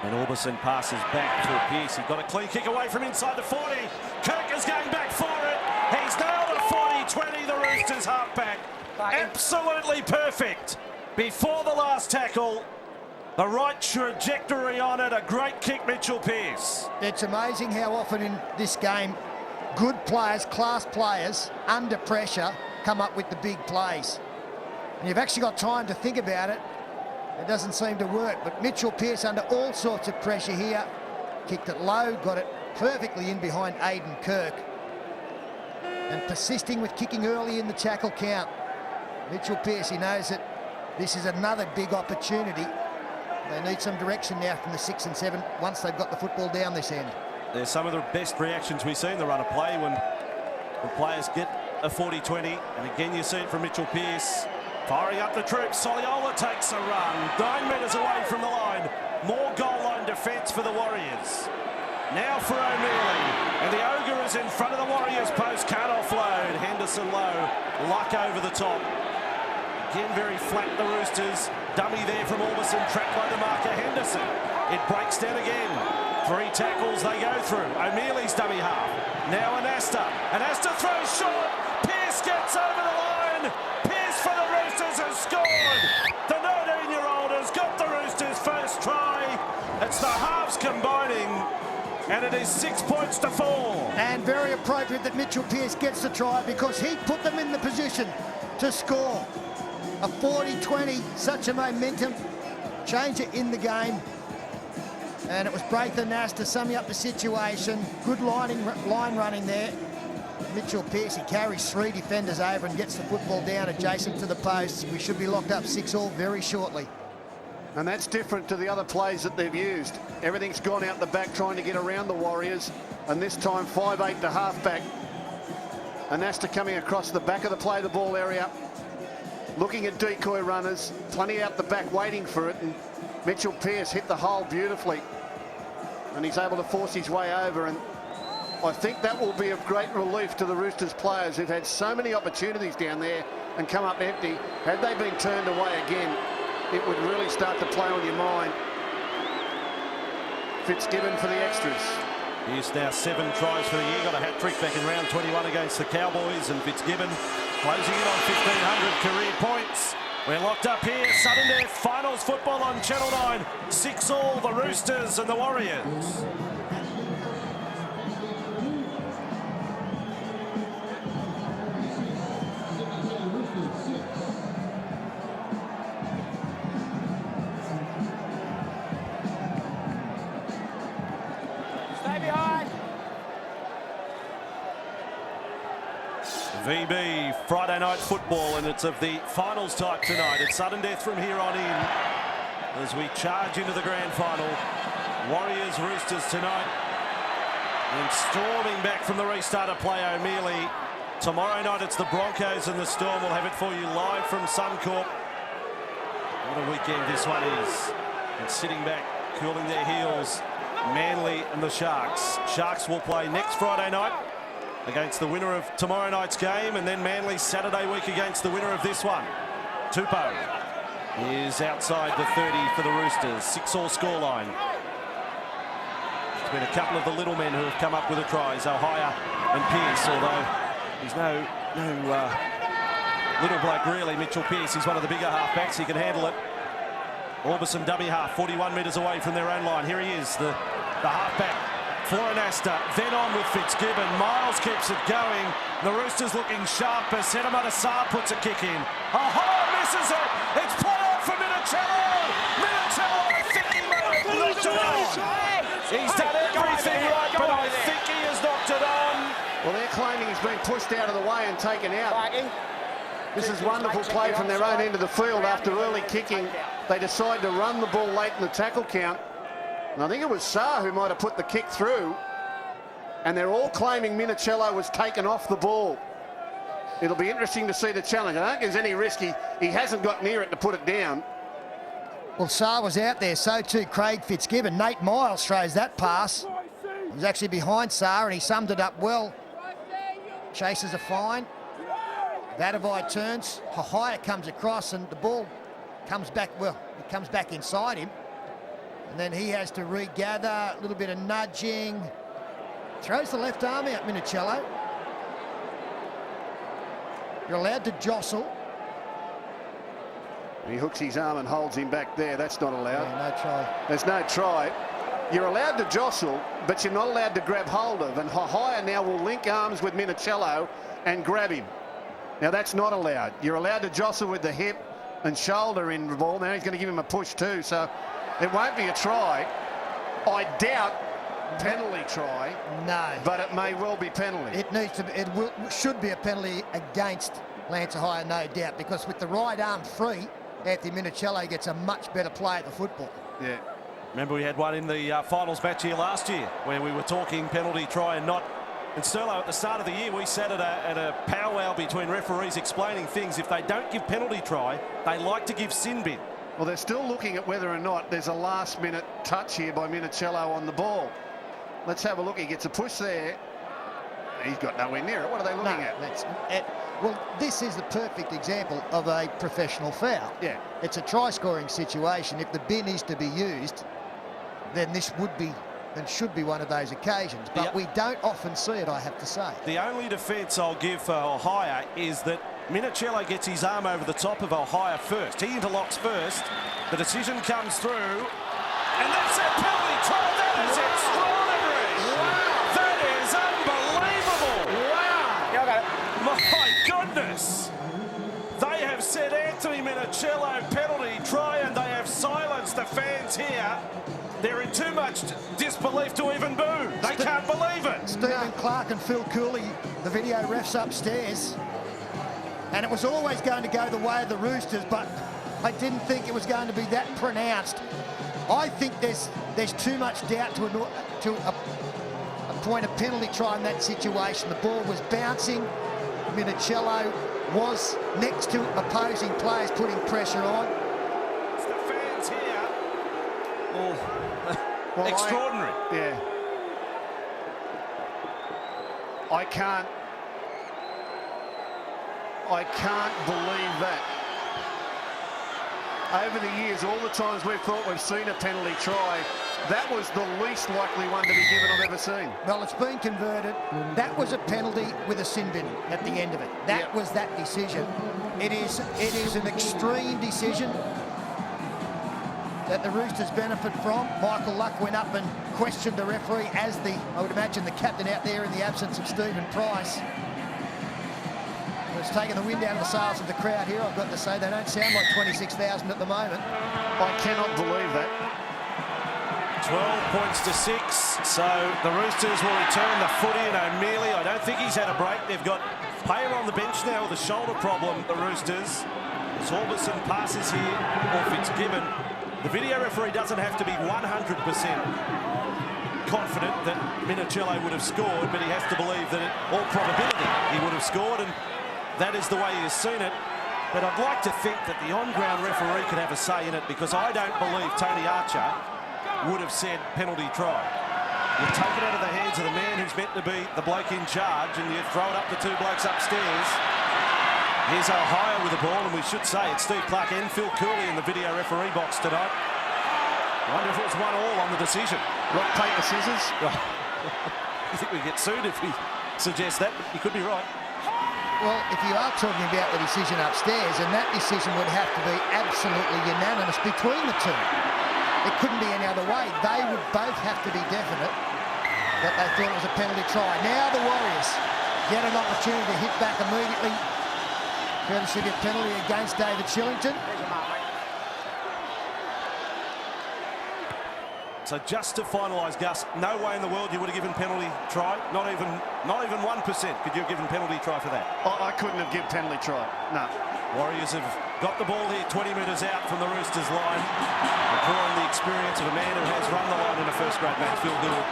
And Orbison passes back to Pearce. He got a clean kick away from inside the 40. Kirk is going back for it. He's nailed a 40-20, the Roosters halfback. Absolutely perfect. Before the last tackle, the right trajectory on it. A great kick, Mitchell Pearce. It's amazing how often in this game good players, class players, under pressure, come up with the big plays. And you've actually got time to think about it. It doesn't seem to work, but Mitchell Pearce under all sorts of pressure here. Kicked it low, got it perfectly in behind Aidan Kirk. And persisting with kicking early in the tackle count. Mitchell Pearce, he knows that this is another big opportunity. They need some direction now from the 6 and 7 once they've got the football down this end. There's some of the best reactions we see in the run of play when players get a 40-20. And again, you see it from Mitchell Pearce. Firing up the troops. Soliola takes a run. 9 metres away from the line. More goal line defence for the Warriors. Now for O'Mealy. And the Ogre is in front of the Warriors post. Can't offload. Henderson low. Luck over the top. Again, very flat, the Roosters. Dummy there from Orbison, trapped by the marker Henderson. It breaks down again. 3 tackles they go through. O'Mealy's dummy half. Now Anasta. Anasta throws short. Pearce gets over the line. Pearce for the Roosters has scored. The 19-year-old has got the Roosters' first try. It's the halves combining, and it is 6 points to 4. And very appropriate that Mitchell Pearce gets the try because he put them in the position to score. A 40-20, such a momentum changer in the game. And it was Braithen Nasta summing up the situation. Good line running there. Mitchell Pearce, he carries 3 defenders over and gets the football down adjacent to the posts. We should be locked up 6-all very shortly. And that's different to the other plays that they've used. Everything's gone out the back trying to get around the Warriors. And this time 5'8" to halfback. Anasta coming across the back of the play the ball area. Looking at decoy runners, plenty out the back waiting for it, and Mitchell Pearce hit the hole beautifully. And he's able to force his way over, and I think that will be of great relief to the Roosters players who've had so many opportunities down there and come up empty. Had they been turned away again, it would really start to play on your mind. Fitzgibbon for the extras. He's now 7 tries for the year. Got a hat-trick back in round 21 against the Cowboys, and Fitzgibbon closing in on 1,500 career points. We're locked up here. Sudden Death Finals football on Channel 9. 6-all, the Roosters and the Warriors. VB Friday night football, and it's of the finals type tonight. It's sudden death from here on in as we charge into the grand final. Warriors Roosters tonight, and storming back from the restart of play O'Mealy. Tomorrow night it's the Broncos and the Storm. We'll have it for you live from Suncorp. What a weekend this one is. And sitting back, cooling their heels, Manly and the Sharks. Sharks will play next Friday night against the winner of tomorrow night's game, and then Manly Saturday week against the winner of this one. Tupou is outside the 30 for the Roosters. 6-all scoreline. There's been a couple of the little men who have come up with the tries, Ohio and Pearce, although there's Little bloke, really, Mitchell Pearce. He's one of the bigger halfbacks. He can handle it. Orbison dummy half, 41 metres away from their own line. Here he is, the halfback for Anasta. Then on with Fitzgibbon. Miles keeps it going. The Roosters looking sharp as Sedimata Saar puts a kick in. Misses it. It's play on for Minicello. Minicello, I think he might have knocked it on. He's done everything right, but I think he has knocked it on. Well, they're claiming he's been pushed out of the way and taken out. This is wonderful play from their own end of the field. After early kicking, they decide to run the ball late in the tackle count. And I think it was Saar who might have put the kick through. And they're all claiming Minicello was taken off the ball. It'll be interesting to see the challenge. I don't think there's any risk. He hasn't got near it to put it down. Well, Saar was out there, so too Craig Fitzgibbon. Nate Miles throws that pass. He was actually behind Saar and he summed it up well. Chases a fine. Vadavai turns. Hahaya comes across and the ball comes back, well, it comes back inside him. And then he has to regather, a little bit of nudging. Throws the left arm out, Minicello. You're allowed to jostle. He hooks his arm and holds him back there. That's not allowed. Yeah, no try. There's no try. You're allowed to jostle, but you're not allowed to grab hold of. And Hahaya now will link arms with Minicello and grab him. Now that's not allowed. You're allowed to jostle with the hip and shoulder in the ball. Now he's going to give him a push too, so it won't be a try. I doubt penalty try. No. But it may well be penalty. It needs to be, should be a penalty against Lance Hahaya, no doubt, because with the right arm free, Anthony Minicello gets a much better play at the football. Yeah. Remember we had one in the finals match here last year where we were talking penalty try and not. And Sterlo, at the start of the year, we sat at a powwow between referees explaining things. If they don't give penalty try, they like to give sin bin. Well, they're still looking at whether or not there's a last-minute touch here by Minicello on the ball. Let's have a look. He gets a push there. He's got nowhere near it. What are they looking at? Well, this is the perfect example of a professional foul. Yeah. It's a try-scoring situation. If the bin is to be used, then this would be and should be one of those occasions. But we don't often see it, I have to say. The only defence I'll give for Hahaya is that Minicello gets his arm over the top of Hahaya first. He interlocks first. The decision comes through. And that's a penalty try. That is extraordinary. Wow. That is unbelievable. Wow. My goodness. They have said Anthony Minicello penalty try and they have silenced the fans here. They're in too much disbelief to even boo. They can't believe it. Stephen Clark and Phil Cooley, the video refs upstairs. And it was always going to go the way of the Roosters, but I didn't think it was going to be that pronounced. I think there's too much doubt to appoint a penalty try in that situation. The ball was bouncing. Minicello was next to opposing players putting pressure on. It's the fans here. Oh. Well, extraordinary. I can't believe that. Over the years, all the times we've thought we've seen a penalty try, that was the least likely one to be given I've ever seen. Well, it's been converted. That was a penalty with a sin bin at the end of it. That was that decision. It is an extreme decision that the Roosters benefit from. Michael Luck went up and questioned the referee as I would imagine, the captain out there in the absence of Stephen Price. It's taken the wind out of the sails of the crowd here. I've got to say, they don't sound like 26,000 at the moment. I cannot believe that. 12 points to 6, so the Roosters will return the footy, and O'Mealy, I don't think he's had a break. They've got Payer on the bench now with a shoulder problem, the Roosters. Orbison passes here, or Fitzgibbon. The video referee doesn't have to be 100% confident that Minicello would have scored, but he has to believe that in all probability he would have scored, and that is the way he has seen it. But I'd like to think that the on-ground referee could have a say in it, because I don't believe Tony Archer would have said penalty try. You take it out of the hands of the man who's meant to be the bloke in charge, and you throw it up to two blokes upstairs. Here's Ohio with the ball, and we should say it's Steve Clark and Phil Cooley in the video referee box tonight. I wonder if it was 1-1 on the decision. Rock, paper, scissors. You think we get sued if we suggest that? You could be right. Well, if you are talking about the decision upstairs, and that decision would have to be absolutely unanimous between the two. It couldn't be any other way. They would both have to be definite that they thought it was a penalty try. Now the Warriors get an opportunity to hit back immediately, courtesy of a penalty against David Shillington. So just to finalise, Gus, no way in the world you would have given penalty try. Not even 1% could you have given penalty try for that. I couldn't have given penalty try. No. Warriors have got the ball here 20 metres out from the Roosters line. They're drawing the experience of a man who has run the line in a first-grade match. Phil Gould,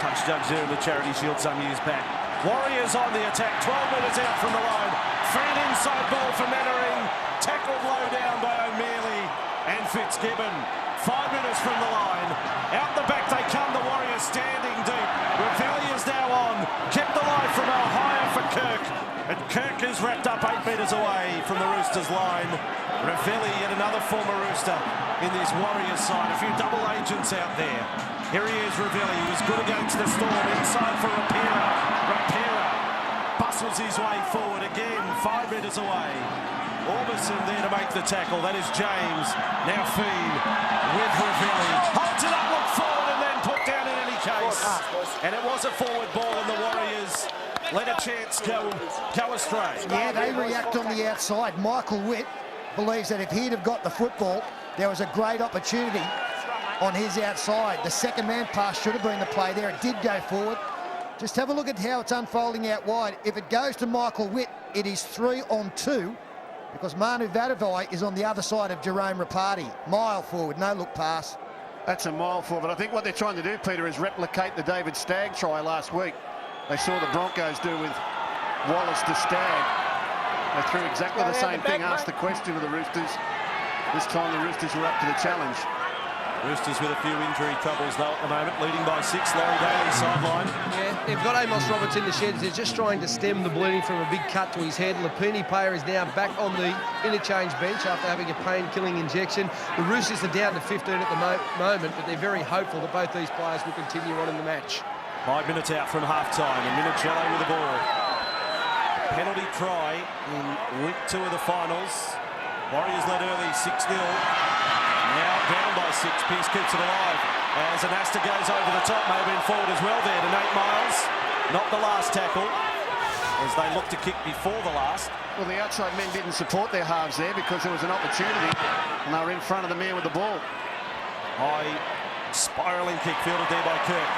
touch judge there in the Charity Shield some years back. Warriors on the attack, 12 metres out from the line. Free inside ball for Mannering. Tackled low down by O'Mealy and Fitzgibbon. 5 minutes from the line. Out the back they come, the Warriors standing deep. Ravelli is now on. Kept alive from Ohio for Kirk. And Kirk is wrapped up 8 metres away from the Roosters line. Ravelli, yet another former Rooster in this Warriors side. A few double agents out there. Here he is, Ravelli, who was good against the Storm. Inside for Rapira. Rapira bustles his way forward again, 5 metres away. Orbison there to make the tackle. That is James. Now Fiend with Ravelli. Holds it up, look forward, and then put down in any case. And it was a forward ball, and the Warriors let a chance go astray. Yeah, they react on the outside. Michael Witt believes that if he'd have got the football, there was a great opportunity on his outside. The second man pass should have been the play there. It did go forward. Just have a look at how it's unfolding out wide. If it goes to Michael Witt, it is 3-on-2. Because Manu Vadavai is on the other side of Jerome Rapati. Mile forward, no look pass. That's a mile forward. I think what they're trying to do, Peter, is replicate the David Stagg try last week. They saw the Broncos do with Wallace to Stagg. They threw exactly the same thing, asked the question of the Roosters. This time the Roosters were up to the challenge. Roosters with a few injury troubles though at the moment, leading by 6. Laurie Daly sideline. Yeah, they've got Amos Roberts in the sheds. They're just trying to stem the bleeding from a big cut to his head. Lapini Payer is now back on the interchange bench after having a pain-killing injection. The Roosters are down to 15 at the moment, but they're very hopeful that both these players will continue on in the match. 5 minutes out from half-time, and Minicello with the ball. Penalty try in week 2 of the finals. Warriors led early, 6-0. Now down by 6, Pearce keeps it alive as Anasta goes over the top, may have been forward as well there to Nate Miles. Not the last tackle, as they look to kick before the last. Well, the outside men didn't support their halves there because there was an opportunity and they were in front of the man with the ball. High spiralling kick fielded there by Kirk.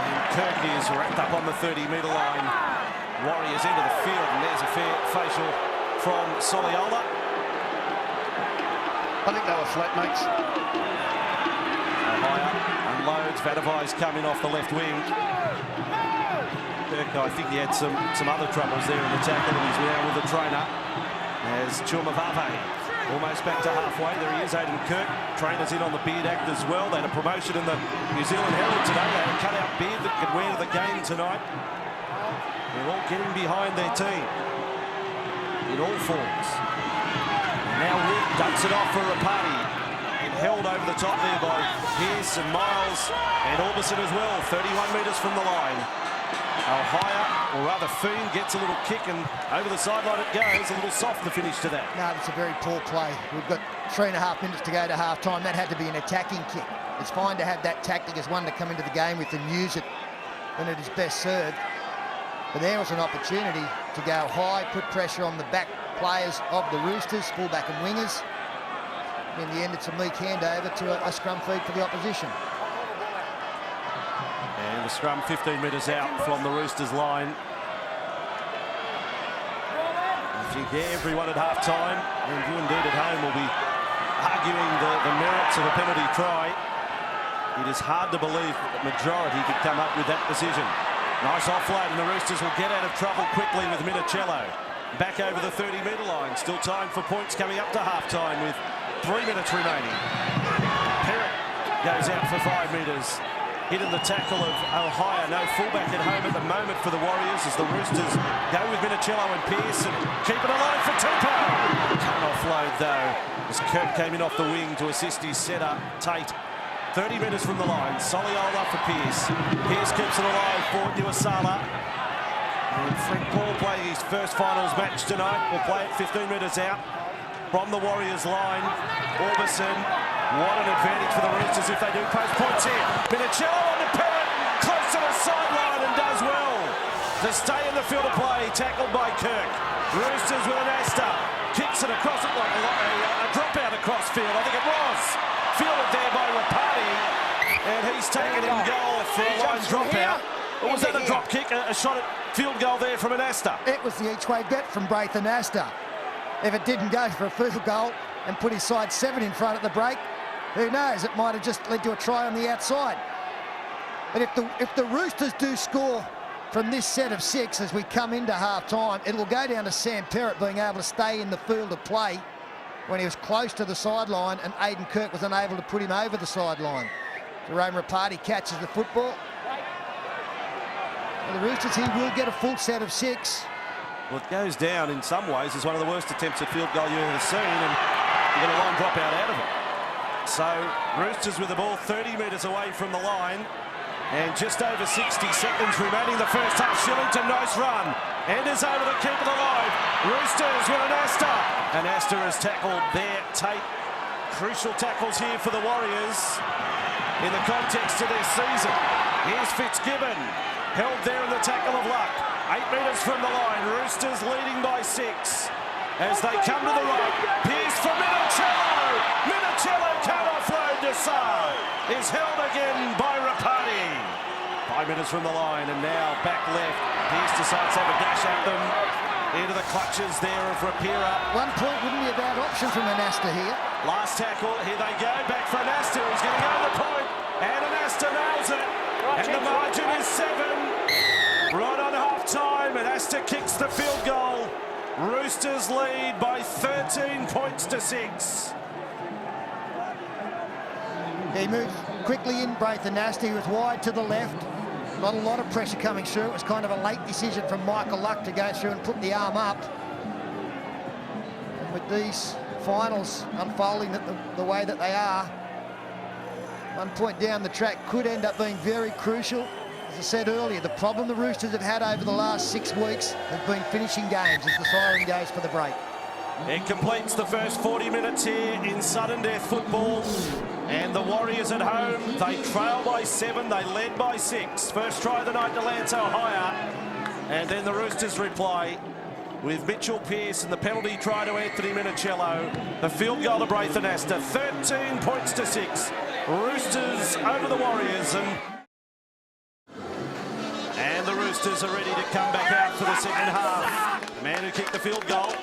And Kirk is wrapped up on the 30-metre line. Warriors into the field, and there's a fair facial from Soliola. I think they were flatmates. Ohio unloads. Vadavai's coming off the left wing. Kirk, I think he had some other troubles there in the tackle, and he's now with the trainer as Chumavave almost back to halfway. There he is, Aidan Kirk. Trainer's in on the beard act as well. They had a promotion in the New Zealand Herald today. They had a cut-out beard that could wear to the game tonight. They're all getting behind their team in all forms. Now Witt ducks it off for Rapati. And held over the top there by Pearce and Miles and Orbison as well. 31 metres from the line. Ohio, or rather Fiend, gets a little kick and over the sideline it goes. A little soft the finish to that. No, it's a very poor play. We've got 3.5 minutes to go to half-time. That had to be an attacking kick. It's fine to have that tactic as one to come into the game with and use it when it is best served. But there was an opportunity to go high, put pressure on the back players of the Roosters, fullback and wingers. In the end, it's a meek handover to a scrum feed for the opposition. And the scrum 15 metres out from the Roosters line. I think everyone at half-time, and you indeed at home, will be arguing the merits of a penalty try. It is hard to believe that the majority could come up with that decision. Nice offload, and the Roosters will get out of trouble quickly with Minicello. Back over the 30-metre line. Still time for points coming up to half-time with 3 minutes remaining. Perrott goes out for 5 metres. Hitting the tackle of Ohio. No fullback at home at the moment for the Warriors as the Roosters go with Minicello and Pearce and keep it alive for Tupou. Can't offload though as Kirk came in off the wing to assist his setter, Tate. 30 metres from the line. Soliola for Pearce. Pearce keeps it alive for Nuasala. And Frank Paul playing his first finals match tonight. Will play it 15 metres out from the Warriors line. Orbison, what an advantage for the Roosters if they do post points here. Minicello on the parrot, close to the sideline and does well to stay in the field of play, tackled by Kirk. Roosters with an Asta, kicks it across it like a dropout across field, I think it was. Fielded there by Rapati, and he's taken in goal for a line dropout. Or was that a drop kick, a shot at field goal there from an Asta? It was the each-way bet from Braithen Asta. If it didn't go for a field goal and put his side 7 in front at the break, who knows, it might have just led to a try on the outside. But if the Roosters do score from this set of 6 as we come into half-time, it will go down to Sam Perrott being able to stay in the field of play when he was close to the sideline and Aidan Kirk was unable to put him over the sideline. Jerome Rapati catches the football. For the Roosters, he will get a full set of 6. Well, it goes down in some ways as one of the worst attempts at field goal you've ever seen, and you get a line drop out of it. So Roosters with the ball 30 metres away from the line, and just over 60 seconds remaining the first half. Shillington, nice run. Enders over the keeper alive. Roosters with an Asta. And Asta has tackled their Tate. Crucial tackles here for the Warriors in the context of their season. Here's Fitzgibbon, held there in the tackle of luck. 8 metres from the line. Roosters leading by 6 as they come to the right. Pearce for Minicello. Minicello can't offload to Saar. Is held again by Rapati. 5 metres from the line, and now back left. Pearce decides to have a dash at them. Into the clutches there of Rapira. 1 point wouldn't be a bad option from Anasta here. Last tackle, here they go, back for Anasta. He's going to go to the point, and Anasta nails it. And the margin is 7. Right on half-time, and Asta kicks the field goal. Roosters lead by 13 points to 6. He moves quickly in, Braithen Asta. He was wide to the left. Not a lot of pressure coming through. It was kind of a late decision from Michael Luck to go through and put the arm up. And with these finals unfolding the way that they are, 1 point down the track could end up being very crucial. As I said earlier, the problem the Roosters have had over the last 6 weeks has been finishing games as the siren goes for the break. It completes the first 40 minutes here in sudden death football. And the Warriors at home, they trail by 7, they led by 6. First try of the night to Lance O'Hire. And then the Roosters reply with Mitchell Pearce and the penalty try to Anthony Minicello. The field goal to Braithen Asta, 13 points to 6. Roosters over the Warriors, and the Roosters are ready to come back out for the second half. The man who kicked the field goal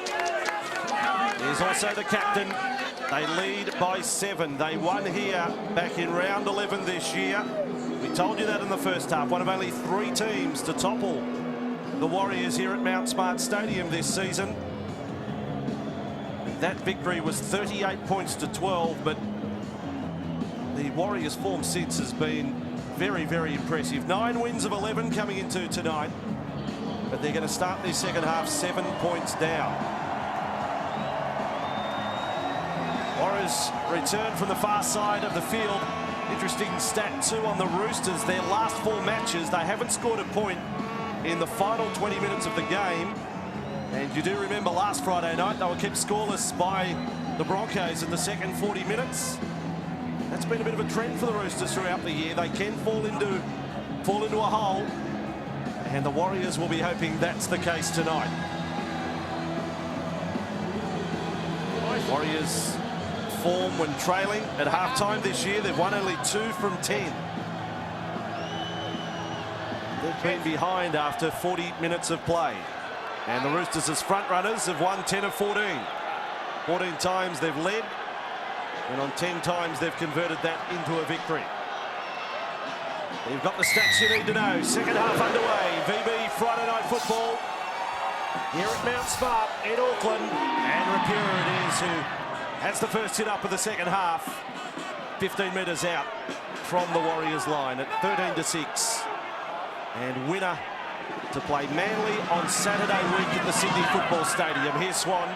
is also the captain. They lead by 7. They won here back in round 11 this year. We told you that in the first half. One of only 3 teams to topple the Warriors here at Mount Smart Stadium this season. That victory was 38 points to 12, but the Warriors' form since has been very, very impressive. 9 wins of 11 coming into tonight, but they're going to start this second half 7 points down. Warriors return from the far side of the field. Interesting stat too on the Roosters. Their last 4 matches, they haven't scored a point in the final 20 minutes of the game. And you do remember last Friday night, they were kept scoreless by the Broncos in the second 40 minutes. That's been a bit of a trend for the Roosters throughout the year. They can fall into a hole, and the Warriors will be hoping that's the case tonight. Warriors form when trailing at halftime this year. They've won only 2 from 10. They've been behind after 40 minutes of play. And the Roosters as front runners have won 10 of 14. 14 times they've led, and on 10 times they've converted that into a victory. You've got the stats you need to know. Second half underway. VB Friday Night Football here at Mount Smart in Auckland. And Rapira it is who has the first hit up of the second half. 15 metres out from the Warriors line at 13 to 6. And winner to play Manly on Saturday week at the Sydney Football Stadium. Here's Swan.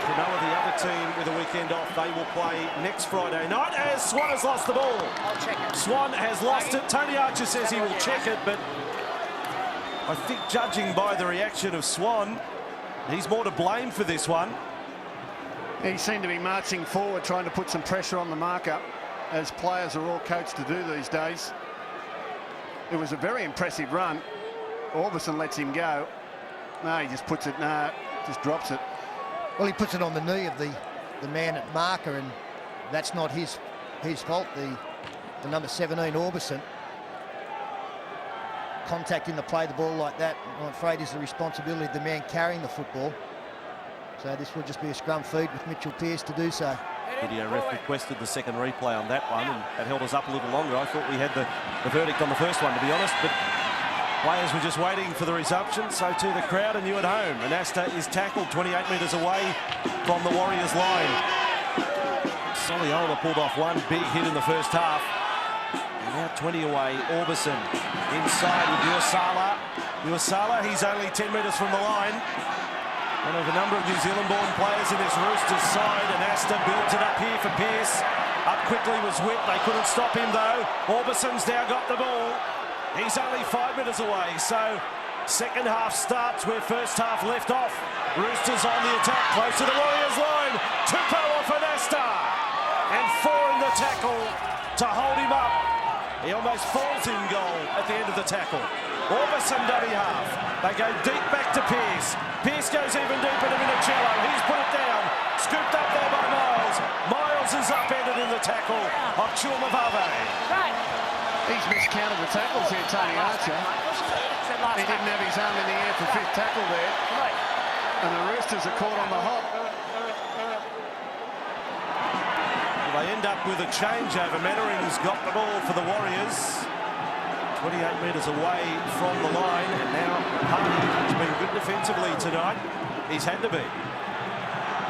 Cronulla, the other team with a weekend off, they will play next Friday night as Swan has lost the ball. I'll check it. Swan has lost it. Tony Archer says he will check it, but I think judging by the reaction of Swan, he's more to blame for this one. He seemed to be marching forward, trying to put some pressure on the marker, as players are all coached to do these days. It was a very impressive run. Orbison lets him go. No, he just puts it, just drops it. Well, he puts it on the knee of the man at marker, and that's not his fault. The number 17, Orbison, contacting the play the ball like that, I'm afraid, is the responsibility of the man carrying the football. So this will just be a scrum feed with Mitchell Pearce to do so. Video ref requested the second replay on that one, and that held us up a little longer. I thought we had the verdict on the first one, to be honest, but players were just waiting for the resumption, so too the crowd, and you at home. And Asta is tackled 28 metres away from the Warriors line. Soliola pulled off one big hit in the first half. And now 20 away, Orbison inside with Ursala. Ursala, he's only 10 metres from the line. One of a number of New Zealand-born players in this Roosters side, and Asta builds it up here for Pearce. Up quickly was Witt. They couldn't stop him, though. Orbison's now got the ball. He's only 5 metres away, so second half starts where first half left off. Roosters on the attack, close to the Warriors line. Tupou off an Asta, and 4 in the tackle to hold him up. He almost falls in goal at the end of the tackle. Orbison dummy half. They go deep back to Pearce. Pearce goes even deeper to Minicello. He's put it down. Scooped up there by Miles. Miles is upended in the tackle of Chulmavave. He's miscounted the tackles here, Tony Archer. He didn't have his arm in the air for fifth tackle there. And the Roosters are caught on the hop. Well, they end up with a changeover. Mannering's got the ball for the Warriors. 28 metres away from the line, and now Hardy has been good defensively tonight. He's had to be.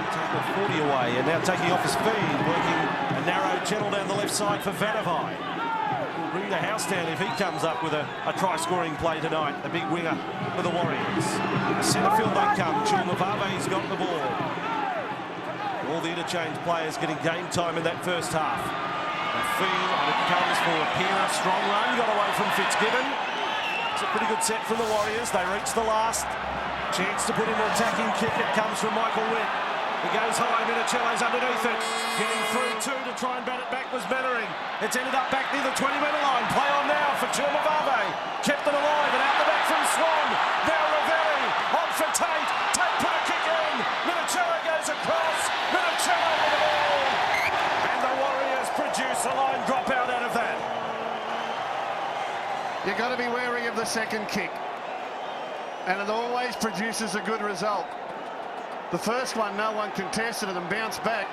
Taking 40 away, and now taking off his feed, working a narrow channel down the left side for Vanavai. He'll bring the house down if he comes up with a try-scoring play tonight, the big winger for the Warriors. Centre field they come. Chulmavave's got the ball. All the interchange players getting game time in that first half. Feed, and it comes for Pena. Strong run, got away from Fitzgibbon. It's a pretty good set from the Warriors. They reach the last chance to put in an attacking kick. It comes from Michael Witt. He goes high, Minicello's underneath it. Getting through two to try and bat it back was Mannering. It's ended up back near the 20-metre line. Play on now for Chulmavave. Kept it alive, and out the back from Swan. Now Riveri on for Tate. Tate put a kick in. Minicello goes across. Minicello with the ball. And the Warriors produce a line drop out of that. You've got to be wary of the second kick. And it always produces a good result. The first one, no one contested it and bounced back.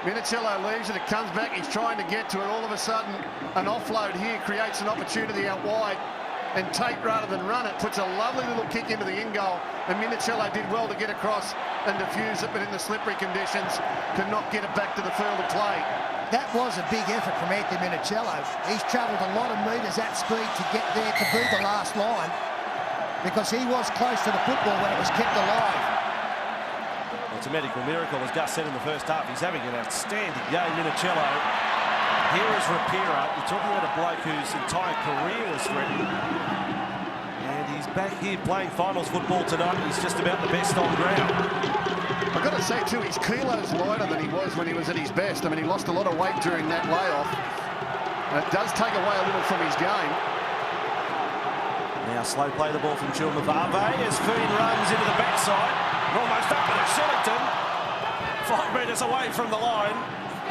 Minicello leaves it, it comes back, he's trying to get to it. All of a sudden, an offload here creates an opportunity out wide. And Tate, rather than run it, puts a lovely little kick into the in-goal. And Minicello did well to get across and defuse it, but in the slippery conditions, could not get it back to the field of play. That was a big effort from Anthony Minicello. He's travelled a lot of metres at speed to get there to be the last line, because he was close to the football when it was kept alive. Well, it's a medical miracle, as Gus said in the first half. He's having an outstanding game, Minicello. Here is Rapira. You're talking about a bloke whose entire career was threatened. And he's back here playing finals football tonight. He's just about the best on ground. I've got to say, too, his kilos lighter than he was when he was at his best. I mean, he lost a lot of weight during that layoff. And it does take away a little from his game. Now slow play the ball from Chulmavave as Feen runs into the backside. Almost up to Shillington. 5 metres away from the line.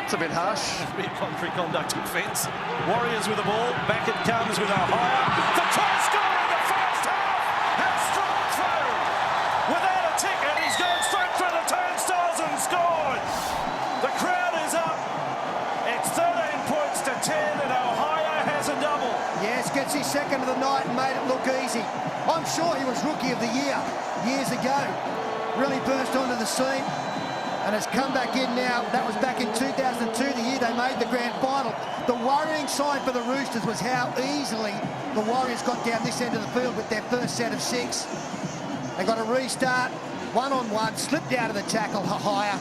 It's a bit harsh. A bit contrary conduct offence. Warriors with the ball. Back it comes with Ohio. The try score in the first half has struck through. Without a ticket, he's gone straight through the turnstiles and scored. The crowd is up. It's 13 points to 10, and Ohio has a double. Yes, gets his second of the night and made it look easy. I'm sure he was Rookie of the Year years ago. Really burst onto the scene and has come back in now. That was back in 2002, the year they made the grand final. The worrying sign for the Roosters was how easily the Warriors got down this end of the field with their first set of 6. They got a restart, one-on-one, slipped out of the tackle higher,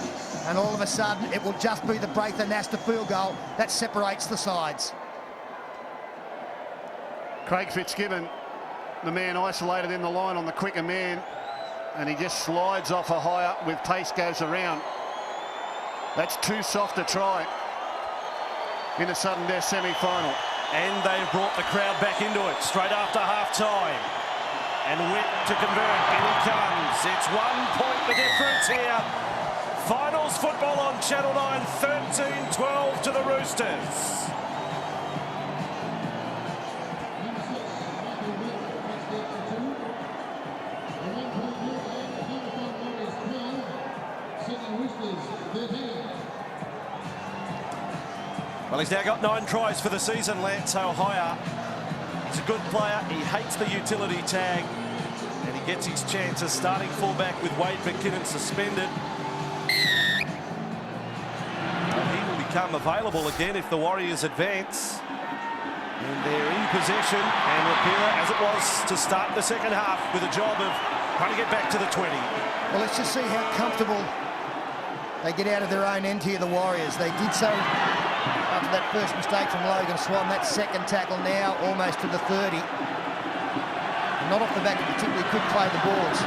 and all of a sudden it will just be the Braithen Nasta field goal that separates the sides. Craig Fitzgibbon the man isolated in the line on the quicker man, and he just slides off a higher with pace, goes around. That's too soft a try in a sudden death semi-final. And they've brought the crowd back into it straight after half-time. And Witt to convert, and he comes. It's 1 point the difference here. Finals football on Channel 9, 13-12 to the Roosters. Well, he's now got 9 tries for the season, Lance O'Hire. He's a good player. He hates the utility tag, and he gets his chance as starting fullback with Wade McKinnon suspended. And he will become available again if the Warriors advance. And they're in possession, and Rapira, as it was to start the second half, with a job of trying to get back to the 20. Well, let's just see how comfortable they get out of their own end here, the Warriors. They did so after that first mistake from Logan Swan. That second tackle now almost to the 30. And not off the back of particularly good play the balls.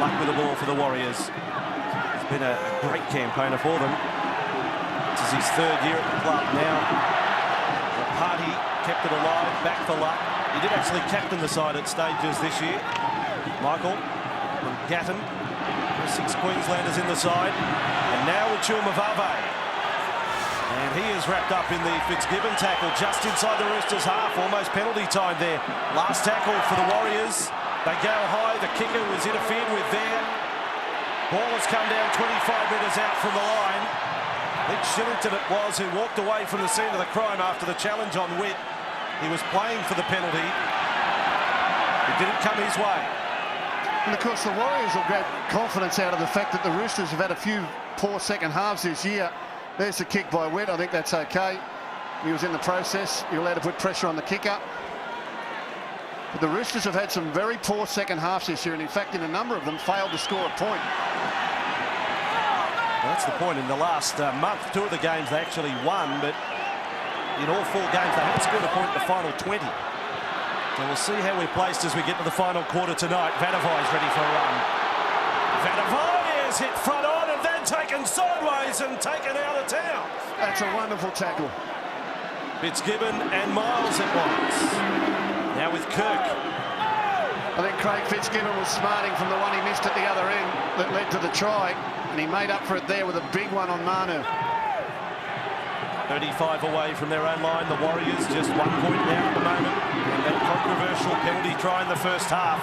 Luck with the ball for the Warriors. It's been a great campaigner for them. This is his 3rd year at the club now. The party kept it alive, back for luck. He did actually captain the side at stages this year. Michael from Gatton. 6 Queenslanders in the side. And now with Chumavave. And he is wrapped up in the Fitzgibbon tackle just inside the Roosters half. Almost penalty time there. Last tackle for the Warriors. They go high. The kicker was interfered with there. Ball has come down 25 metres out from the line. I think Shillington it was who walked away from the scene of the crime after the challenge on Witt. He was playing for the penalty. It didn't come his way. And of course the Warriors will get confidence out of the fact that the Roosters have had a few poor second halves this year. There's the kick by Witt. I think that's okay. He was in the process. You're allowed to put pressure on the kicker. But the Roosters have had some very poor second halves this year, and in fact in a number of them failed to score a point. Well, that's the point. In the last month, 2 of the games they actually won, but in all 4 games they haven't scored a point in the final 20. So we'll see how we're placed as we get to the final quarter tonight. Vanavai's ready for a run. Vanavai is hit front on and then taken sideways and taken out of town. That's a wonderful tackle. Fitzgibbon and Miles at once. Now with Kirk. I think Craig Fitzgibbon was smarting from the one he missed at the other end that led to the try, and he made up for it there with a big one on Manu. 35 away from their own line. The Warriors just 1 point down at the moment. And that controversial penalty try in the first half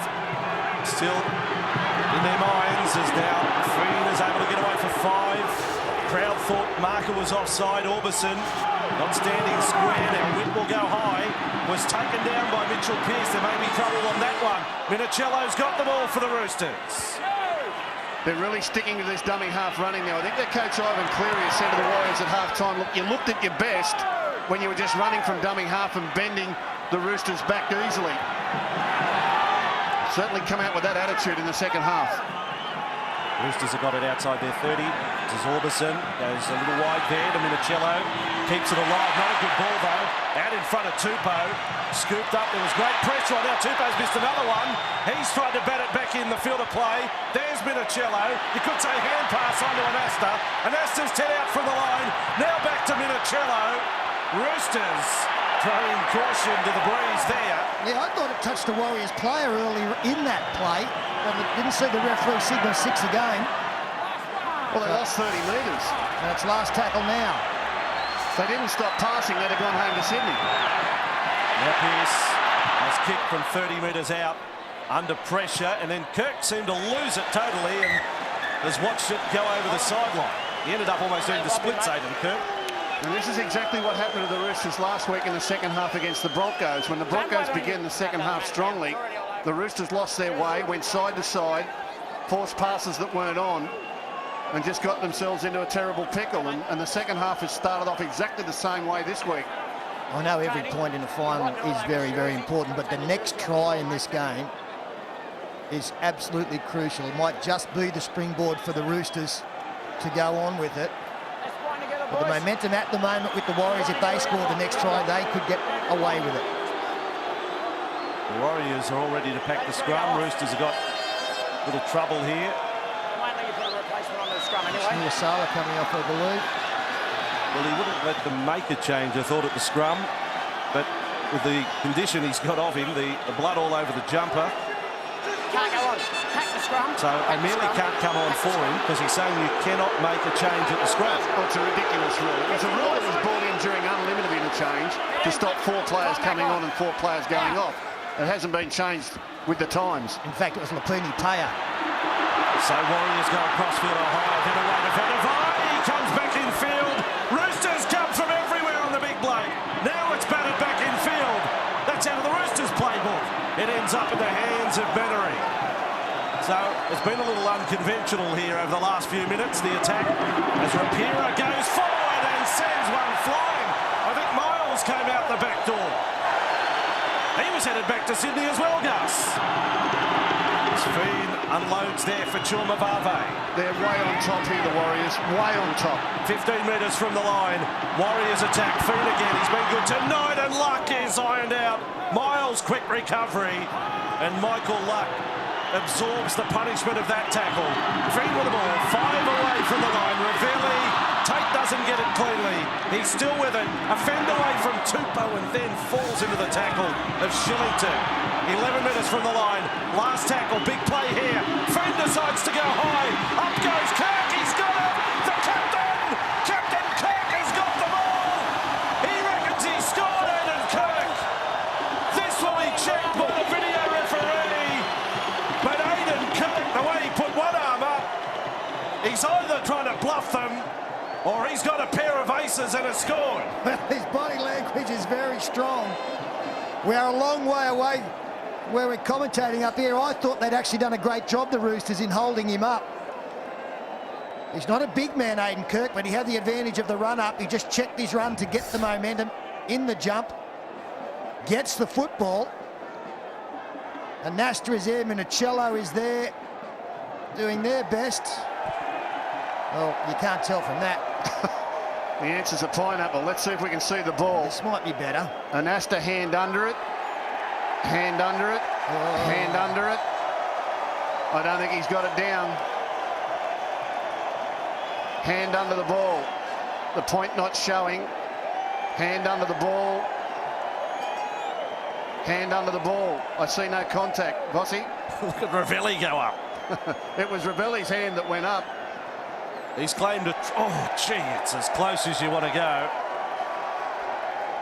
still in their minds, as now Freen is able to get away for 5. Crowd thought marker was offside. Orbison not standing square. Now Witt will go high. Was taken down by Mitchell Pearce. There may be trouble on that one. Minicello's got the ball for the Roosters. They're really sticking to this dummy half running now. I think their coach Ivan Cleary has said to the Warriors at half-time, look, you looked at your best when you were just running from dummy half and bending the Roosters back easily. Certainly come out with that attitude in the second half. Roosters have got it outside their 30. This is Orbison. Goes a little wide there to Minicello. Keeps it alive. Not a good ball, though. Out in front of Tupou. Scooped up. There was great pressure on. Now Tupou's missed another one. He's tried to bat it back in the field of play. There's Minicello. You could say hand pass onto Anasta. Anasta's 10 out from the line. Now back to Minicello. Roosters throwing caution to the breeze there. Yeah, I thought it touched the Warriors player earlier in that play, but I didn't see the referee signal 6 again. Well, they lost 30 metres. And it's last tackle now. If they didn't stop passing, they'd have gone home to Sydney. Now Pearce has kicked from 30 metres out under pressure, and then Kirk seemed to lose it totally and has watched it go over the sideline. He ended up almost doing the splits, Aidan Kirk. And this is exactly what happened to the Roosters last week in the second half against the Broncos. When the Broncos began the second half strongly, the Roosters lost their way, went side to side, forced passes that weren't on, and just got themselves into a terrible pickle. And the second half has started off exactly the same way this week. I know every point in the final is very, very important, but the next try in this game is absolutely crucial. It might just be the springboard for the Roosters to go on with it. But the momentum at the moment with the Warriors, if they score the next try, they could get away with it. The Warriors are all ready to pack the scrum. Roosters have got a little trouble here. Sala coming off, I believe. Well, he wouldn't let them make a change, I thought, at the scrum. But with the condition he's got of him, the blood all over the jumper. Can't go on. Pack the scrum. So O'Mealy can't come on for him because he's saying you cannot make a change at the scrum. Well, it's a ridiculous rule. It's a rule that was brought in during unlimited interchange to stop 4 players coming on and 4 players going off. It hasn't been changed with the times. In fact, it was Lapini Paya. So Warriors go across field, Ohio, then away to Vanavai. He comes back in field. Roosters come from everywhere on the big blade. Now it's batted back in field. That's out of the Roosters playbook. It ends up in the hands of Bennery. So it's been a little unconventional here over the last few minutes. The attack as Rapira goes forward and sends one flying. I think Miles came out the back door. He was headed back to Sydney as well, Gus. Feen unloads there for Chumavave. They're way on top here, the Warriors. Way on top. 15 metres from the line. Warriors attack. Feen again. He's been good tonight, and Luck is ironed out. Miles, quick recovery. And Michael Luck absorbs the punishment of that tackle. Feen with the ball. 5 away from the line. Ravelli. Tate doesn't get it cleanly. He's still with it. A fend away from Tupou and then falls into the tackle of Shillington. 11 minutes from the line. Last tackle. Big play here. Feen decides to go high. Up goes Kirk. He's got it. The captain. Captain Kirk has got the ball. He reckons he scored, Aidan Kirk. This will be checked by the video referee. But Aidan Kirk, the way he put one arm up, he's either trying to bluff them or he's got a pair of aces and a score. His body language is very strong. We are a long way away where we're commentating up here. I thought they'd actually done a great job, the Roosters, in holding him up. He's not a big man, Aidan Kirk, but he had the advantage of the run-up. He just checked his run to get the momentum in the jump. Gets the football. And Nasta is there, Minicello is there, doing their best. Well, you can't tell from that. The answer's a pineapple. Let's see if we can see the ball. This might be better. Anasta hand under it. Hand under it. Hand under it. I don't think he's got it down. Hand under the ball. The point not showing. Hand under the ball. Hand under the ball. I see no contact. Vossi? Look at Ravelli go up. It was Ravelli's hand that went up. He's claimed it. Oh, gee, it's as close as you want to go.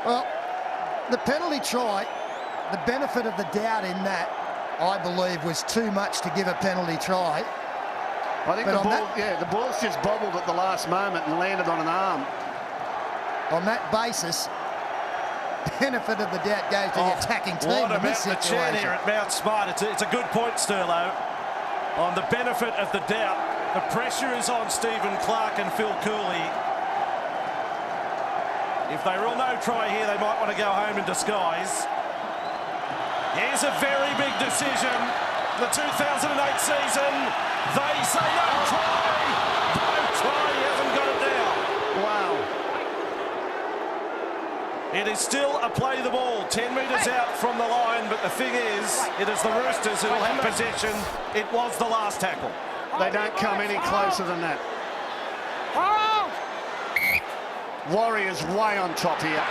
Well, the penalty try, the benefit of the doubt in that, I believe, was too much to give a penalty try. I think the ball's just bobbled at the last moment and landed on an arm. On that basis, benefit of the doubt goes to the attacking team. What in this about the chat here at Mount Smart? It's a good point, Sterlo. On the benefit of the doubt, the pressure is on Stephen Clark and Phil Cooley. If they rule no try here, they might want to go home in disguise. Here's a very big decision. The 2008 season, they say no try. No try, he hasn't got it down. Wow. It is still a play the ball, 10 metres out from the line, but the thing is, it is the Roosters who have possession. It was the last tackle. They don't come any closer than that. Warriors way on top here.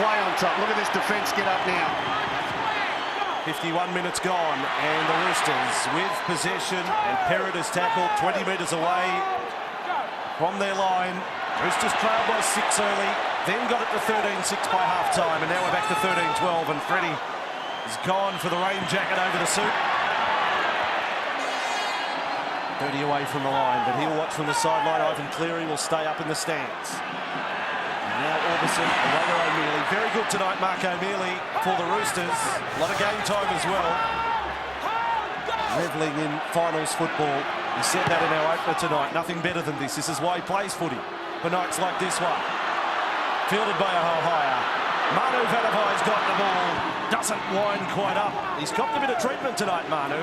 Way on top. Look at this defence get up now. 51 minutes gone, and the Roosters with possession, and Perrott is tackled 20 metres away from their line. Roosters trailed by 6 early, then got it to 13-6 by half-time, and now we're back to 13-12, and Freddie is gone for the rain jacket over the suit. 30 away from the line, but he'll watch from the sideline. Ivan Cleary will stay up in the stands. And now Orbison, away to O'Mealy. Very good tonight, Mark O'Mealy, for the Roosters. A lot of game time as well. Revelling in finals football. He said that in our opener tonight. Nothing better than this. This is why he plays footy, for nights like this one. Fielded by Ohio. Manu Vanavai's got the ball. Doesn't wind quite up. He's copped a bit of treatment tonight, Manu.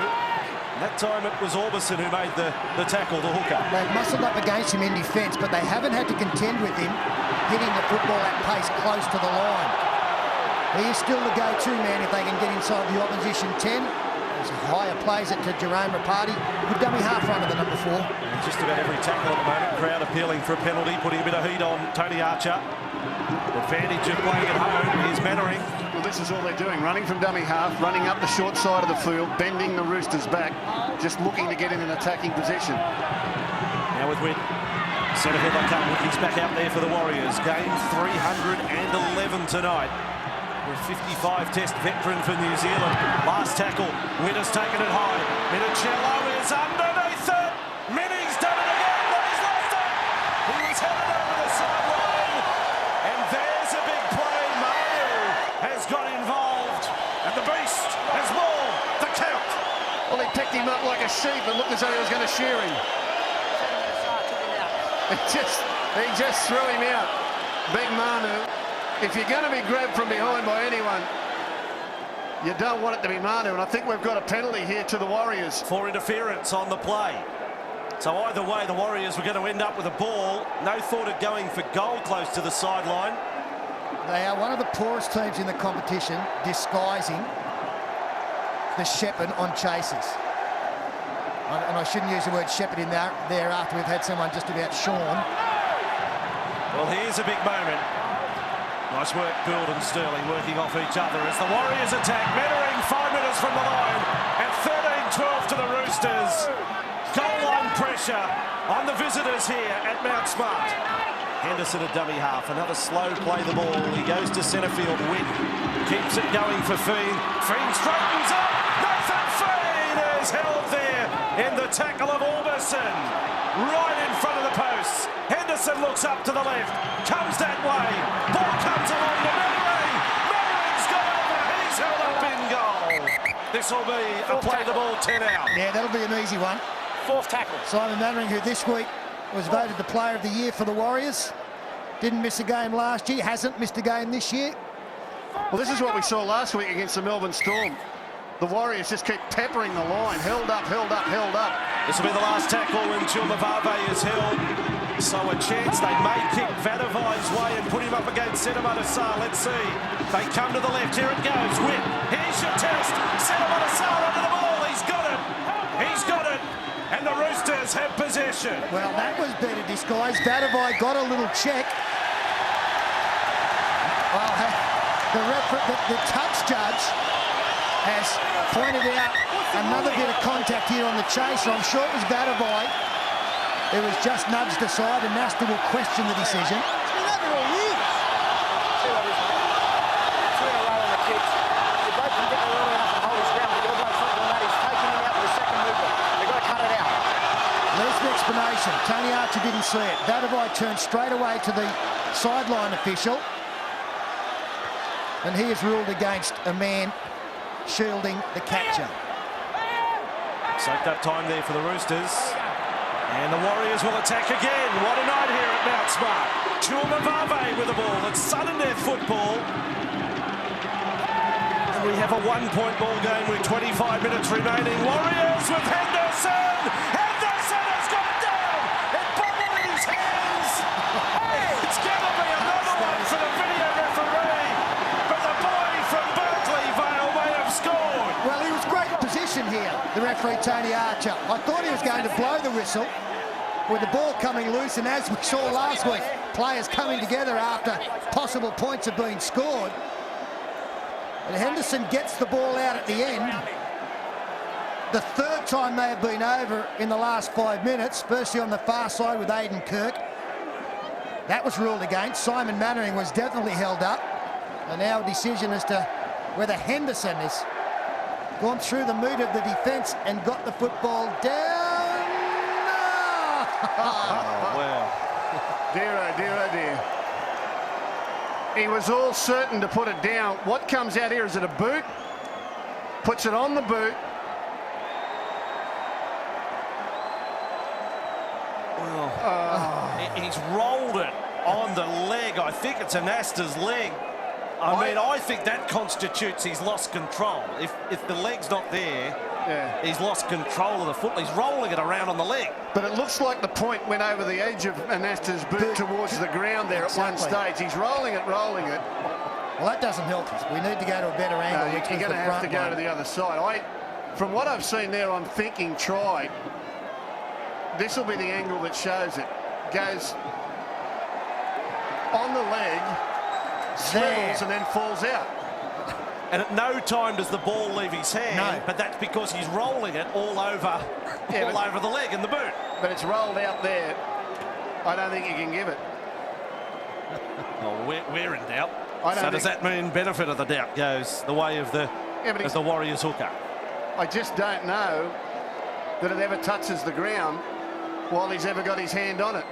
That time it was Orbison who made the tackle, the hooker. They've muscled up against him in defence, but they haven't had to contend with him hitting the football at pace close to the line. He is still the go-to man if they can get inside the opposition 10. There's higher plays it to Jerome Rapati. Good dummy half run of the number 4. And just about every tackle at the moment. Crowd appealing for a penalty, putting a bit of heat on Tony Archer. Advantage of playing at home is Mannering. Well, this is all they're doing, running from dummy half, running up the short side of the field, bending the Roosters back, just looking to get in an attacking position. Now with Witt. Centre field they come. He's back out there for the Warriors. Game 311 tonight. A 55 test veteran for New Zealand. Last tackle. Witt has taken it high. Minicello is underneath it. Minning's done it again, but he's lost it. He was headed over the sideline. And there's a big play. Manu has got involved. And the Beast has mauled the count. Well, he picked him up like a sheep and looked as though he was going to shear him. He just threw him out. Big Manu. If you're going to be grabbed from behind by anyone, you don't want it to be Manu. And I think we've got a penalty here to the Warriors. For interference on the play. So either way, the Warriors were going to end up with a ball. No thought of going for goal close to the sideline. They are one of the poorest teams in the competition, disguising the shepherd on chases. And I shouldn't use the word shepherd in there after we've had someone just about shorn. Well, here's a big moment. Nice work, Gould and Sterling working off each other as the Warriors attack. Mannering 5 minutes from the line and 13-12 to the Roosters. Goal line pressure on the visitors here at Mount Smart. Henderson a dummy half, another slow play the ball. He goes to centre field. Witt keeps it going for Feen. Feen straightens up. Nathan Feen is held there in the tackle of Orbison. Right in front of the posts. Henderson looks up to the left. Comes that way. Ball comes along to Mannering. Mannering's got over. He's held up in goal. This will be a play the ball 10 out. Yeah, that'll be an easy one. 4th tackle. Simon Mannering, who this week was voted the Player of the Year for the Warriors. Didn't miss a game last year. Hasn't missed a game this year. Well, this is what we saw last week against the Melbourne Storm. The Warriors just keep peppering the line. Held up, held up, held up. This will be the last tackle when Chumavave is held. So a chance they may kick Vadavai's way and put him up against Senamadasar. Let's see. They come to the left. Here it goes. Witt. Here's your test. Senamadasar under the ball. He's got it. He's got it. And the Roosters have possession. Well, that was better disguise. Vadavai got a little check. Well, the touch judge has pointed out another bit of contact here on the chase. So I'm sure it was Vadavai. It was just nudged aside, and Nasta will question the decision. There's the explanation. Tony Archer didn't see it. Vadavai turned straight away to the sideline official, and he is ruled against a man shielding the catcher. Soaked up time there for the Roosters. And the Warriors will attack again. What a night here at Mount Smart. Chumavave with the ball. It's sudden death football. And we have a 1-point ball game with 25 minutes remaining. Warriors with Henderson. Henderson has got down. It bobbled in his hands. It's going to be another one for the video referee. But the boy from Berkeley Vale may have scored. Well, he was great position here, the referee Tony Archer. I thought he was going to blow the whistle with the ball coming loose, and as we saw last week, players coming together after possible points have been scored. And Henderson gets the ball out at the end. The third time they have been over in the last 5 minutes, firstly on the far side with Aidan Kirk. That was ruled against. Simon Mannering was definitely held up. And now a decision as to whether Henderson has gone through the mood of the defence and got the football down. Oh, wow. Dear, oh dear, oh dear. He was all certain to put it down. What comes out here? Is it a boot? Puts it on the boot. Well, he's rolled it on the leg. I think it's Anasta's leg. I think that constitutes he's lost control. If the leg's not there, yeah, he's lost control of the foot. He's rolling it around on the leg. But it looks like the point went over the edge of Anasta's boot towards the ground there at one stage. He's rolling it. Well, that doesn't help us. We need to go to a better angle. No, you're going to have to go to the other side. From what I've seen there, I'm thinking try. This will be the angle that shows it. Goes on the leg, swivels and then falls out. And at no time does the ball leave his hand, no. But that's because he's rolling it all over the leg and the boot. But it's rolled out there. I don't think you can give it. Well, we're in doubt. So does that mean benefit of the doubt goes the way of the as the Warriors hooker? I just don't know that it ever touches the ground while he's ever got his hand on it.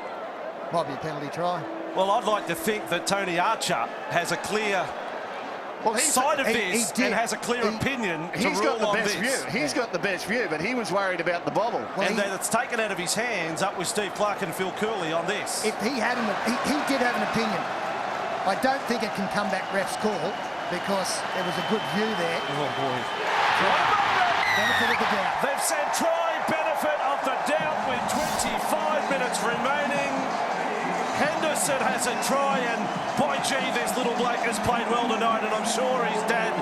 Might be a penalty try. Well, I'd like to think that Tony Archer has a clear side of this and has a clear opinion to rule on this. He's got the best view, but he was worried about the bobble. Well, and then it's taken out of his hands, up with Steve Clark and Phil Cooley on this. If he had he did have an opinion. I don't think it can come back ref's call because there was a good view there. Oh, boy. Benefit of the doubt. They've said try, benefit of the doubt with 25 minutes remaining. Henderson has a try, and by gee, this little bloke has played well tonight, and I'm sure his dad,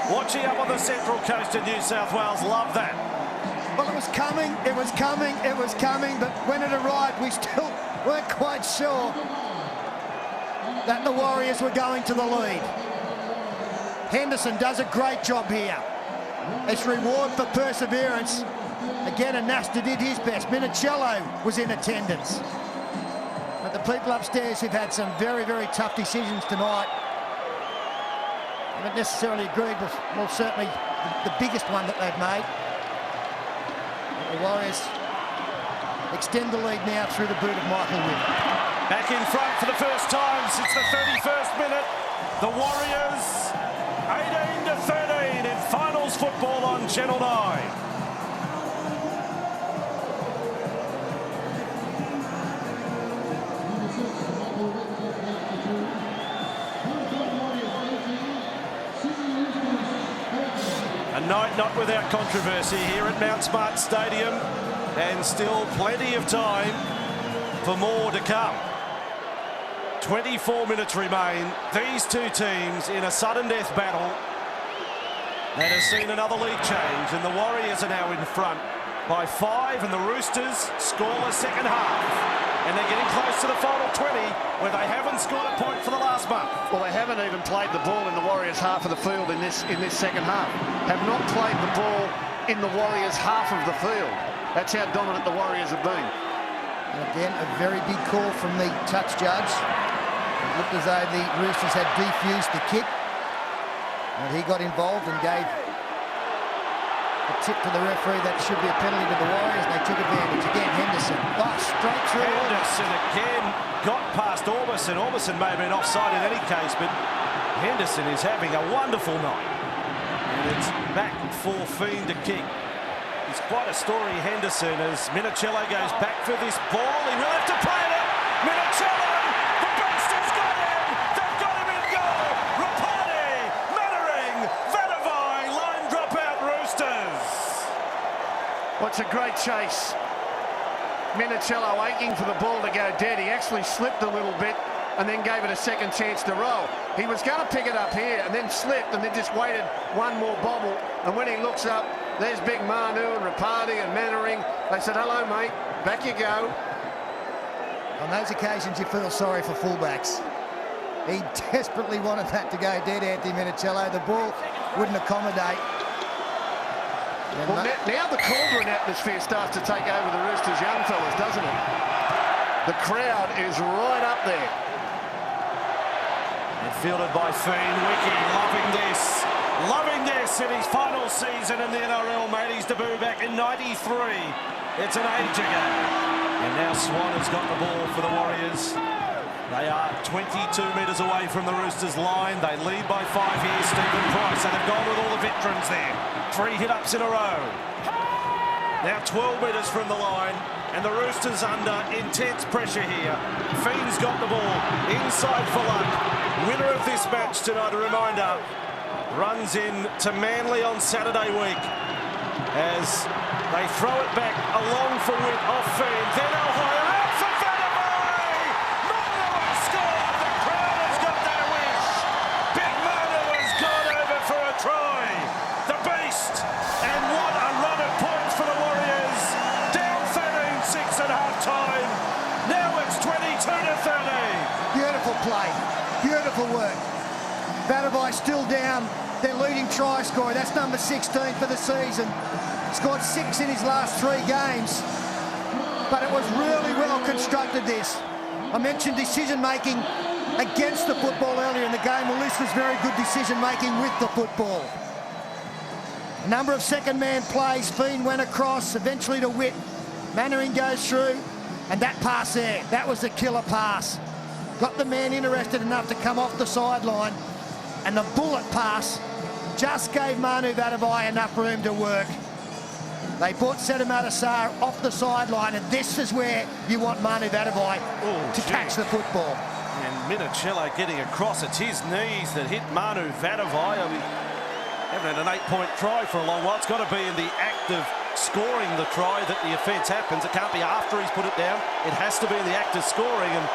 watching up on the Central Coast of New South Wales, loved that. Well, it was coming, but when it arrived, we still weren't quite sure that the Warriors were going to the lead. Henderson does a great job here. It's reward for perseverance. Again, Anasta did his best. Minicello was in attendance. But the people upstairs who've had some very, very tough decisions tonight haven't necessarily agreed with, well, certainly the biggest one that they've made. The Warriors extend the lead now through the boot of Michael Witt. Back in front for the first time since the 31st minute. The Warriors 18-13 in finals football on Channel 9. A night not without controversy here at Mount Smart Stadium, and still plenty of time for more to come. 24 minutes remain. These two teams in a sudden death battle that has seen another lead change, and the Warriors are now in front by 5, and the Roosters scoreless second half. And they're getting close to the final 20, where they haven't scored a point for the last month. Well, they haven't even played the ball in the Warriors' half of the field in this second half. Have not played the ball in the Warriors' half of the field. That's how dominant the Warriors have been. And again, a very big call from the touch judge. It looked as though the Roosters had defused the kick. And he got involved and gave a tip to the referee that should be a penalty to the Warriors. They took advantage. Again, Henderson. Oh, straight through. Henderson again got past Orbison. Orbison may have been offside in any case, but Henderson is having a wonderful night. And it's back for Fiend to kick. It's quite a story, Henderson, as Minicello goes back for this ball. He will have to play it. Minicello, the best has got him. They've got him in goal. Rapani, Mannering, Vanavai, line drop out Roosters. What's a great chase. Minicello aching for the ball to go dead. He actually slipped a little bit and then gave it a second chance to roll. He was going to pick it up here and then slipped and then just waited one more bobble. And when he looks up, there's big Manu and Rapati and Mannering. They said, hello, mate. Back you go. On those occasions, you feel sorry for fullbacks. He desperately wanted that to go dead, Anthony Minicello. The ball wouldn't accommodate. Well, now the Calderon atmosphere starts to take over the Roosters young fellas, doesn't it? The crowd is right up there. And fielded by Fiend. Wiki loving this in his final season in the NRL. Made his debut back in '93. It's an age ago. And now Swan has got the ball for the Warriors. They are 22 metres away from the Roosters line. They lead by 5 here, Stephen Price. So they've gone with all the veterans there. 3 hit-ups in a row. Now 12 metres from the line, and the Roosters under intense pressure here. Fiend's got the ball inside for luck. Winner of this match tonight, a reminder, runs in to Manly on Saturday week as they throw it back along for Witt off Fiend. Then O'Hara out for Vanavai! Manu has scored! The crowd has got their wish! Big Mo Beautiful work. Vatterby still down, their leading try scorer. That's number 16 for the season. Scored 6 in his last 3 games. But it was really well constructed, this. I mentioned decision-making against the football earlier in the game. Well, this was very good decision-making with the football. A number of second-man plays. Feen went across, eventually to Witt. Mannering goes through, and that pass there, that was the killer pass. Got the man interested enough to come off the sideline, and the bullet pass just gave Manu Vatterby enough room to work. They brought Sedimata Sarr off the sideline, and this is where you want Manu Vatterby to catch the football. And Minicello getting across. It's his knees that hit Manu Vatterby. I mean, haven't had an 8-point try for a long while. It's got to be in the act of scoring the try that the offence happens. It can't be after he's put it down. It has to be in the act of scoring, and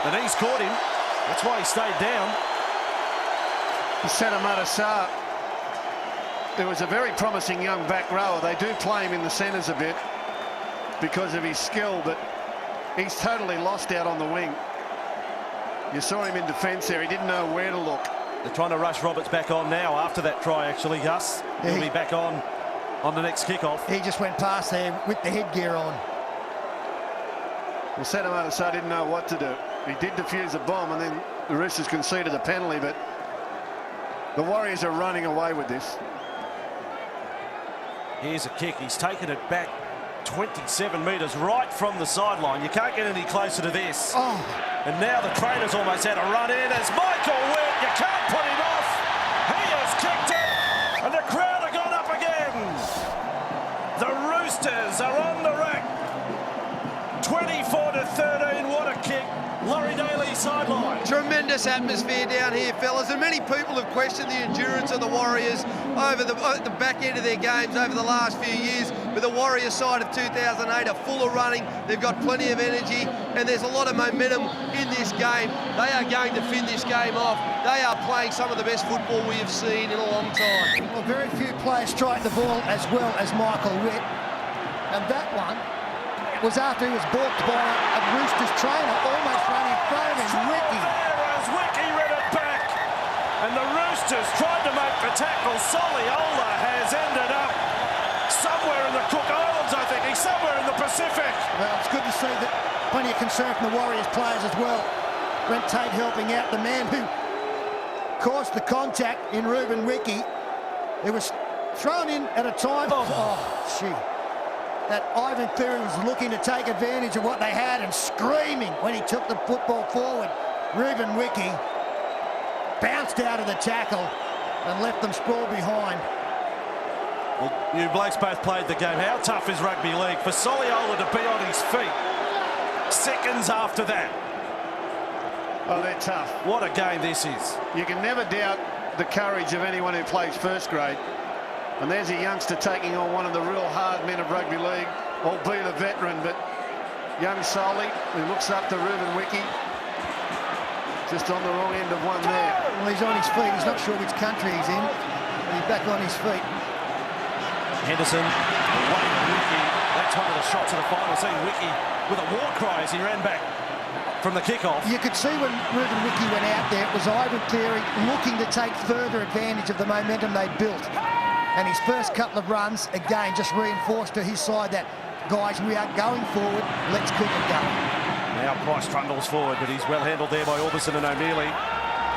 the knees caught him. That's why he stayed down. Sedimata Sarr, there was a very promising young back rower. They do play him in the centres a bit because of his skill, but he's totally lost out on the wing. You saw him in defence there. He didn't know where to look. They're trying to rush Roberts back on now after that try, actually, Gus. He'll be back on the next kickoff. He just went past there with the headgear on. Well, Sedimata Sarr didn't know what to do. He did defuse a bomb, and then the Roosters conceded a penalty, but the Warriors are running away with this. Here's a kick. He's taken it back 27 metres right from the sideline. You can't get any closer to this. Oh. And now the trainer's almost had a run in as Michael Witt. You can't put him off. He has kicked it, and the crowd have gone up again. The Roosters are on the rack. 24-13. What a kick. Laurie Daly sideline. Tremendous atmosphere down here, fellas, and many people have questioned the endurance of the Warriors over the back end of their games over the last few years. But the Warriors side of 2008 are full of running. They've got plenty of energy, and there's a lot of momentum in this game. They are going to fin this game off. They are playing some of the best football we have seen in a long time. Well, very few players strike the ball as well as Michael Witt, and that one was after he was balked by a Roosters trainer, almost running in front of him. Wiki. As Wiki read it back, and the Roosters tried to make the tackle. Soliola has ended up somewhere in the Cook Islands, I think. He's somewhere in the Pacific. Well, it's good to see that plenty of concern from the Warriors players as well. Brent Tate helping out the man who caused the contact in Ruben Wiki. It was thrown in at a time. Gee. That Ivan Cleary was looking to take advantage of what they had and screaming when he took the football forward. Ruben Wiki bounced out of the tackle and left them sprawled behind. Well, you blokes both played the game. How tough is rugby league for Soliola to be on his feet seconds after that? Oh, they're tough. What a game this is. You can never doubt the courage of anyone who plays first grade. And there's a youngster taking on one of the real hard men of rugby league, albeit a veteran, but young Soli, who looks up to Ruben Wiki, just on the wrong end of one there. Well, he's on his feet. He's not sure which country he's in, but he's back on his feet. Henderson, away to Wiki. That's one of the shots of the final. Seeing Wiki with a war cry as he ran back from the kickoff. You could see when Ruben Wiki went out there, it was Ivan Cleary looking to take further advantage of the momentum they built. And his first couple of runs, again, just reinforced to his side that, guys, we are going forward, let's keep it going. Now Price trundles forward, but he's well handled there by Orbison and O'Mealy.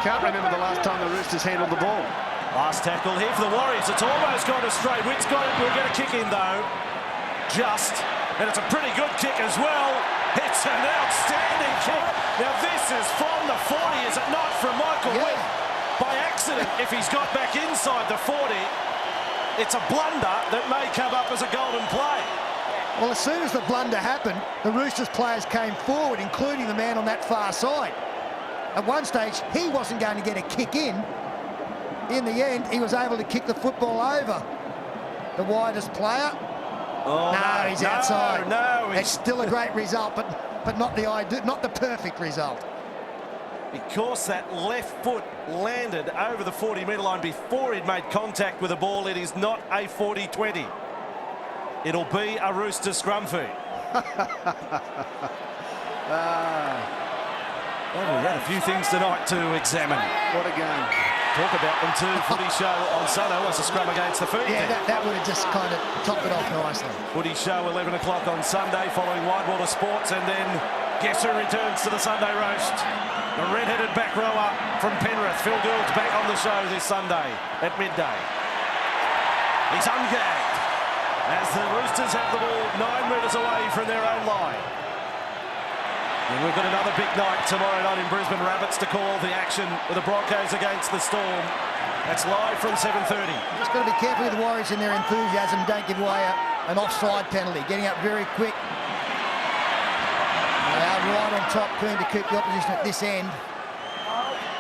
Can't remember the last time the Roosters handled the ball. Last tackle here for the Warriors. It's almost gone astray. Witt's got it. We'll get a kick in, though. Just. And it's a pretty good kick as well. It's an outstanding kick. Now, this is from the 40, is it not, from Michael Witt? By accident, if he's got back inside the 40, it's a blunder that may come up as a golden play. Well, as soon as the blunder happened, the Roosters players came forward, including the man on that far side. At one stage, he wasn't going to get a kick in. In the end, he was able to kick the football over. The widest player. Oh, no, he's outside. No, it's still a great result, but not the perfect result. Because that left foot landed over the 40-metre line before he'd made contact with the ball, it is not a 40-20. It'll be a Rooster scrum fee. Well, we've had a few things tonight to examine. What a game. Talk about them too. Footy show on Sunday was a scrum against the Food. Yeah, that would have just kind of topped it off nicely. Footy show 11 o'clock on Sunday following Widewater Sports, and then guess who returns to the Sunday roast? The red-headed back rower from Penrith, Phil Gould's back on the show this Sunday at midday. He's ungagged as the Roosters have the ball 9 metres away from their own line. And we've got another big night tomorrow night in Brisbane. Rabbits to call the action with the Broncos against the Storm. That's live from 7:30. Just got to be careful with the Warriors in their enthusiasm. Don't give away an offside penalty. Getting up very quick. They are right on top, keen to keep the opposition at this end.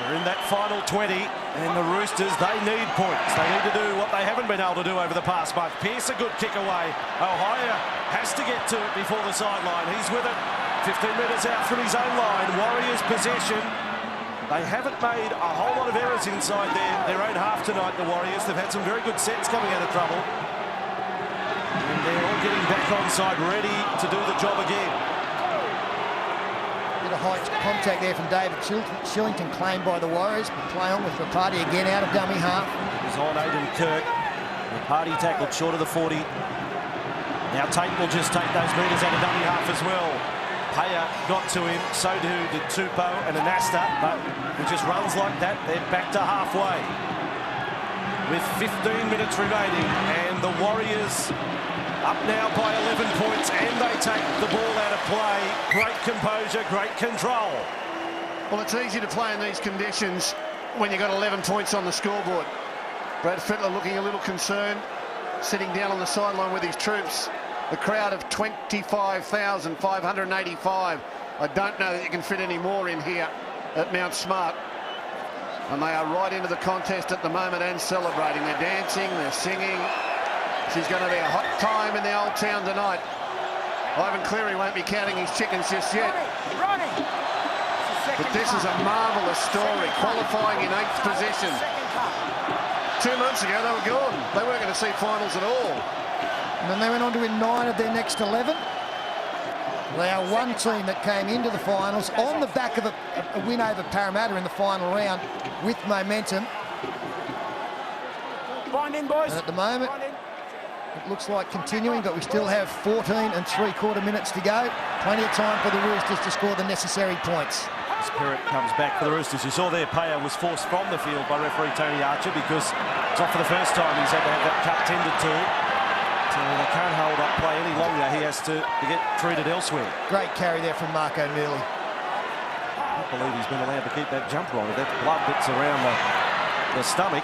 They're in that final 20, and the Roosters, they need points. They need to do what they haven't been able to do over the past month. Pearce, a good kick away. Ohio has to get to it before the sideline. He's with it. 15 metres out from his own line. Warriors possession. They haven't made a whole lot of errors inside their own half tonight, the Warriors. They've had some very good sets coming out of trouble. And they're all getting back onside, ready to do the job again. Bit of high contact there from David Shillington, claimed by the Warriors. But play on with Rapati again out of dummy half. He's on Aiden Kirk. The party tackled short of the 40. Now Tate will just take those metres out of dummy half as well. Paya got to him, so did Tupou and Anasta, but it just runs like that. They're back to halfway with 15 minutes remaining, and the Warriors up now by 11 points, and they take the ball out of play. Great composure, great control. Well, it's easy to play in these conditions when you've got 11 points on the scoreboard. Brad Fittler looking a little concerned, sitting down on the sideline with his troops. The crowd of 25,585. I don't know that you can fit any more in here at Mount Smart. And they are right into the contest at the moment and celebrating. They're dancing, they're singing. She's going to be a hot time in the old town tonight. Ivan Cleary won't be counting his chickens just yet. But this is a marvellous story. Qualifying in 8th position. 2 months ago, they were gone. They weren't going to see finals at all. And then they went on to win 9 of their next 11. They are one team that came into the finals on the back of a win over Parramatta in the final round with momentum. Bind in, boys. And at the moment, it looks like continuing, but we still have 14 3/4 minutes to go. Plenty of time for the Roosters to score the necessary points. Spirit comes back for the Roosters. You saw there Paya was forced from the field by referee Tony Archer because it's not for the first time he's had to have that cut tended to. So they can't hold up play any longer. He has to get treated elsewhere. Great carry there from Marco Neely. I can't believe he's been allowed to keep that jumper on. If that blood bits around the stomach,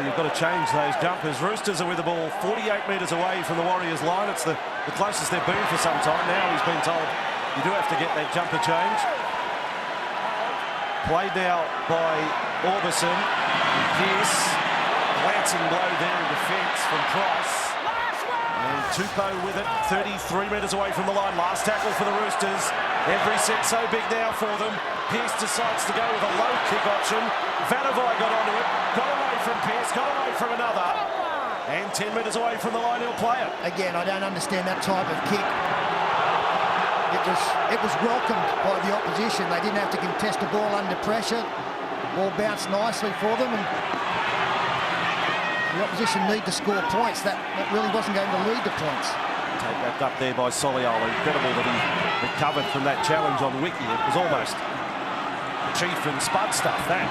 you've got to change those jumpers. Roosters are with the ball 48 metres away from the Warriors line. It's the closest they've been for some time. Now he's been told you do have to get that jumper change. Played now by Orbison. Pearce, glancing blow there in defence from Price. And Tupou with it, 33 metres away from the line. Last tackle for the Roosters. Every set so big now for them. Pearce decides to go with a low kick option. Vanavai got onto it, got away from Pearce, got away from another. And 10 metres away from the line, he'll play it. Again, I don't understand that type of kick. It was welcomed by the opposition. They didn't have to contest the ball under pressure. Ball bounced nicely for them, and the opposition need to score points. That really wasn't going to lead to points. Take back up there by Soliolo. Incredible that he recovered from that challenge on Wiki. It was almost Chief and Spud stuff, that.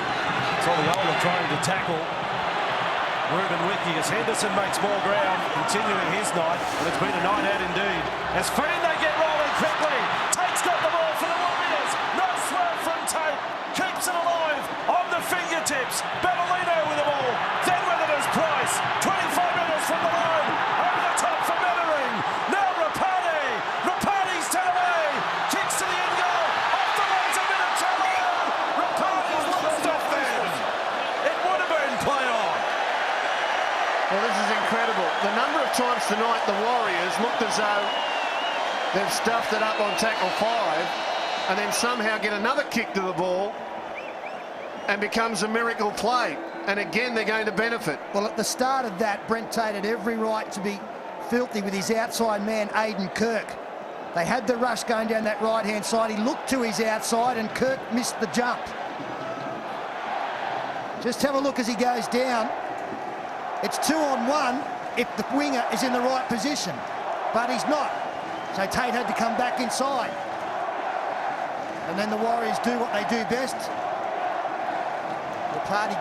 Soliolo trying to tackle Ruben Wiki as Henderson makes more ground, continuing his night, and it's been a night out indeed. As Friend, they get rolling quickly. Tate's got the ball for the Warriors. No swerve from Tate. Keeps it alive on the fingertips. Bellolino with the ball. Then with it is Price. 25 metres from the line. Over the top for Mettering. Now Rapati. Rapati's turned away. Kicks to the end goal. Off the legs, a bit of trouble. Rapati's lost off there. It would have been play on. Well, this is incredible. The number of times tonight the Warriors looked as though they've stuffed it up on tackle 5 and then somehow get another kick to the ball and becomes a miracle play. And again, they're going to benefit. Well, at the start of that, Brent Tate had every right to be filthy with his outside man, Aiden Kirk. They had the rush going down that right-hand side. He looked to his outside and Kirk missed the jump. Just have a look as he goes down. It's 2-on-1 if the winger is in the right position, but he's not. So Tate had to come back inside. And then the Warriors do what they do best. The party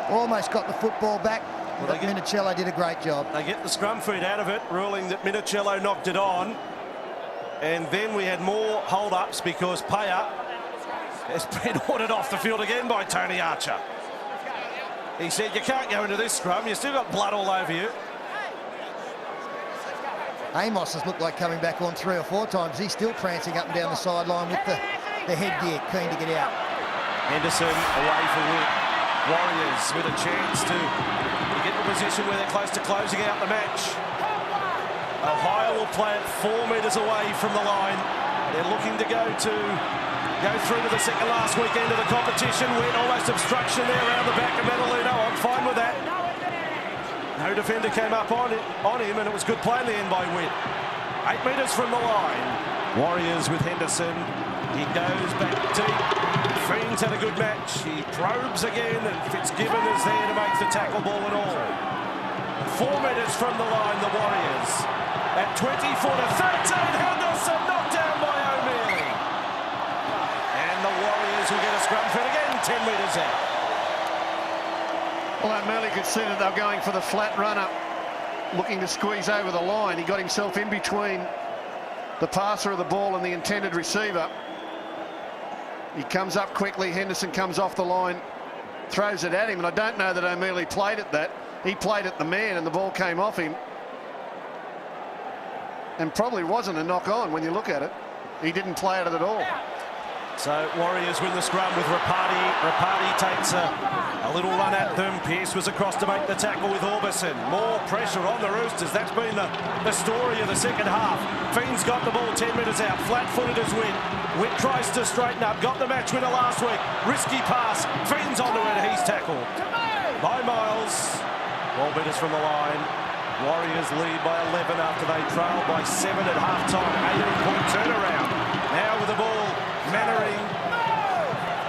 almost got the football back, but Minicello did a great job. They get the scrum feed out of it, ruling that Minicello knocked it on. And then we had more hold-ups because Paya has been ordered off the field again by Tony Archer. He said, you can't go into this scrum, you've still got blood all over you. Amos has looked like coming back on 3 or 4 times. He's still prancing up and down the sideline with the headgear, keen to get out. Henderson away for Witt. Warriors with a chance to get the position where they're close to closing out the match. Ohio will play it 4 metres away from the line. They're looking to go through to the second last weekend of the competition. Witt almost obstruction there around the back of Metalino. I'm fine with that. No defender came up on him, and it was good play in the end by Witt. 8 metres from the line. Warriors with Henderson. He goes back deep. Fiends had a good match. He probes again, and Fitzgibbon is there to make the tackle, ball and all. 4 metres from the line, the Warriors. At 24 to 13, Henderson knocked down by O'Mealy. And the Warriors will get a scrum fit again, 10 metres out. Well, O'Mealy could see that they were going for the flat runner, looking to squeeze over the line. He got himself in between the passer of the ball and the intended receiver. He comes up quickly, Henderson comes off the line, throws it at him, and I don't know that O'Mealy played at that. He played at the man and the ball came off him. And probably wasn't a knock on when you look at it. He didn't play at it at all. So Warriors win the scrum with Rapati. Rapati takes a little run at them. Pearce was across to make the tackle with Orbison. More pressure on the Roosters. That's been the story of the second half. Fiends got the ball 10 metres out. Flat-footed as Witt. Witt tries to straighten up. Got the match winner last week. Risky pass. Fiends onto it. He's tackled by Miles. 12 metres from the line. Warriors lead by 11 after they trailed by 7 at half-time. 18-point turnaround. Now with the ball, Mannering.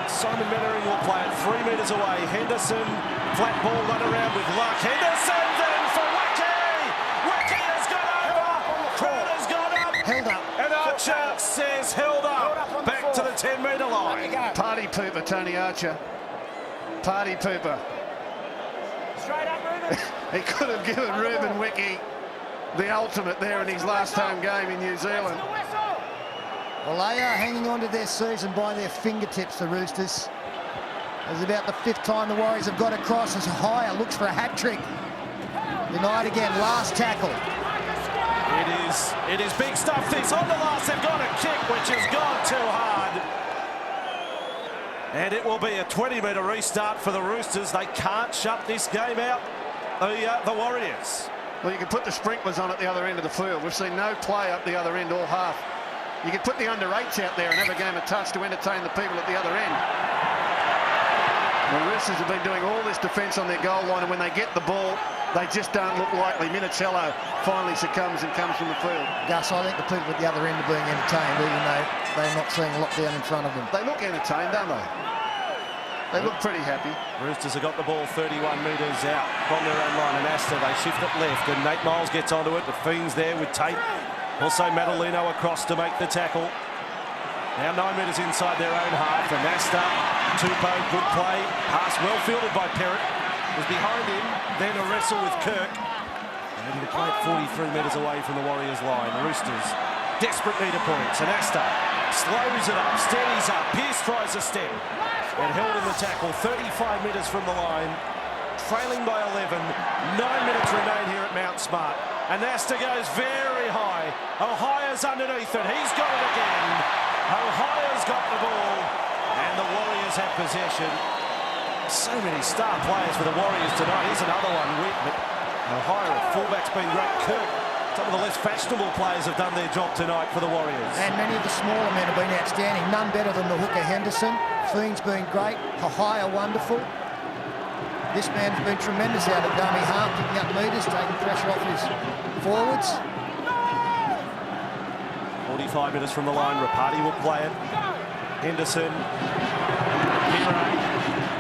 Simon Mannering will play it 3 metres away. Henderson, flat ball run around with luck. Henderson then for Wiki. Wiki has got over. Crowder's got up. Held up. And Archer says held up. Back to the 10-metre line. Party pooper, Tony Archer. Party pooper. Straight up, Ruben. He could have given Ruben Wiki the ultimate there in his last home game in New Zealand. Well, they are hanging on to their season by their fingertips, the Roosters. It's about the 5th time the Warriors have got across as Hire looks for a hat-trick. Denied again, last tackle. It is big stuff this. On the last, they've got a kick which has gone too hard. And it will be a 20-metre restart for the Roosters. They can't shut this game out, the Warriors. Well, you can put the sprinklers on at the other end of the field. We've seen no play up the other end all half. You could put the under-8s out there and have a game of touch to entertain the people at the other end. The Roosters have been doing all this defence on their goal line, and when they get the ball, they just don't look likely. Minicello finally succumbs and comes from the field. Gus, I think the people at the other end are being entertained, even though they're not seeing a lot down in front of them. They look entertained, don't they? They look pretty happy. Roosters have got the ball 31 metres out from their own line, and Asta, they shift it left, and Nate Miles gets onto it. The Fiends there with Tate. Also Madalino across to make the tackle. Now 9 metres inside their own half, and Asta, Tupou, good play. Pass well fielded by Perrott. Was behind him, then a wrestle with Kirk. And he played 43 metres away from the Warriors line. The Roosters, desperate need of points, and Asta slows it up, steadies up. Pearce tries a step and held in the tackle 35 metres from the line, trailing by 11. 9 minutes remain here at Mount Smart, and Asta goes very high. Ohio's underneath it. He's got it again. Ohio's got the ball, and the Warriors have possession. So many star players for the Warriors tonight. Here's another one. But Ohio at fullback's been great. Kirk, some of the less fashionable players have done their job tonight for the Warriors. And many of the smaller men have been outstanding. None better than the hooker Henderson. Fiend's been great. Ohio wonderful. This man has been tremendous out of dummy half, picking up metres, taking pressure off his forwards. 25 metres from the line. Rapati will play it. Henderson. Hero,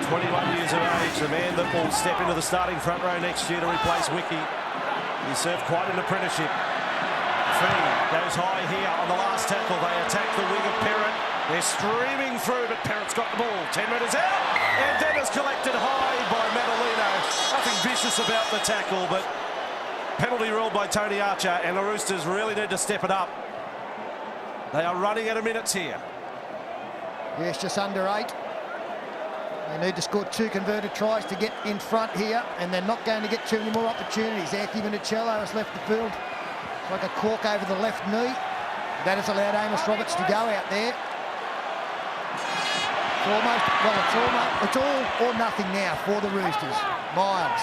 21 years of age, the man that will step into the starting front row next year to replace Wiki. He served quite an apprenticeship. Fee goes high here on the last tackle. They attack the wing of Perrott. They're streaming through, but Perrott's got the ball. 10 metres out, and Dennis collected high by Madalino. Nothing vicious about the tackle, but penalty ruled by Tony Archer, and the Roosters really need to step it up. They are running out of minutes here. Yes, just under 8. They need to score 2 converted tries to get in front here, and they're not going to get too many more opportunities. Anthony Minicello has left the field. It's like a cork over the left knee. That has allowed Amos Roberts to go out there. It's all or nothing now for the Roosters. Miles.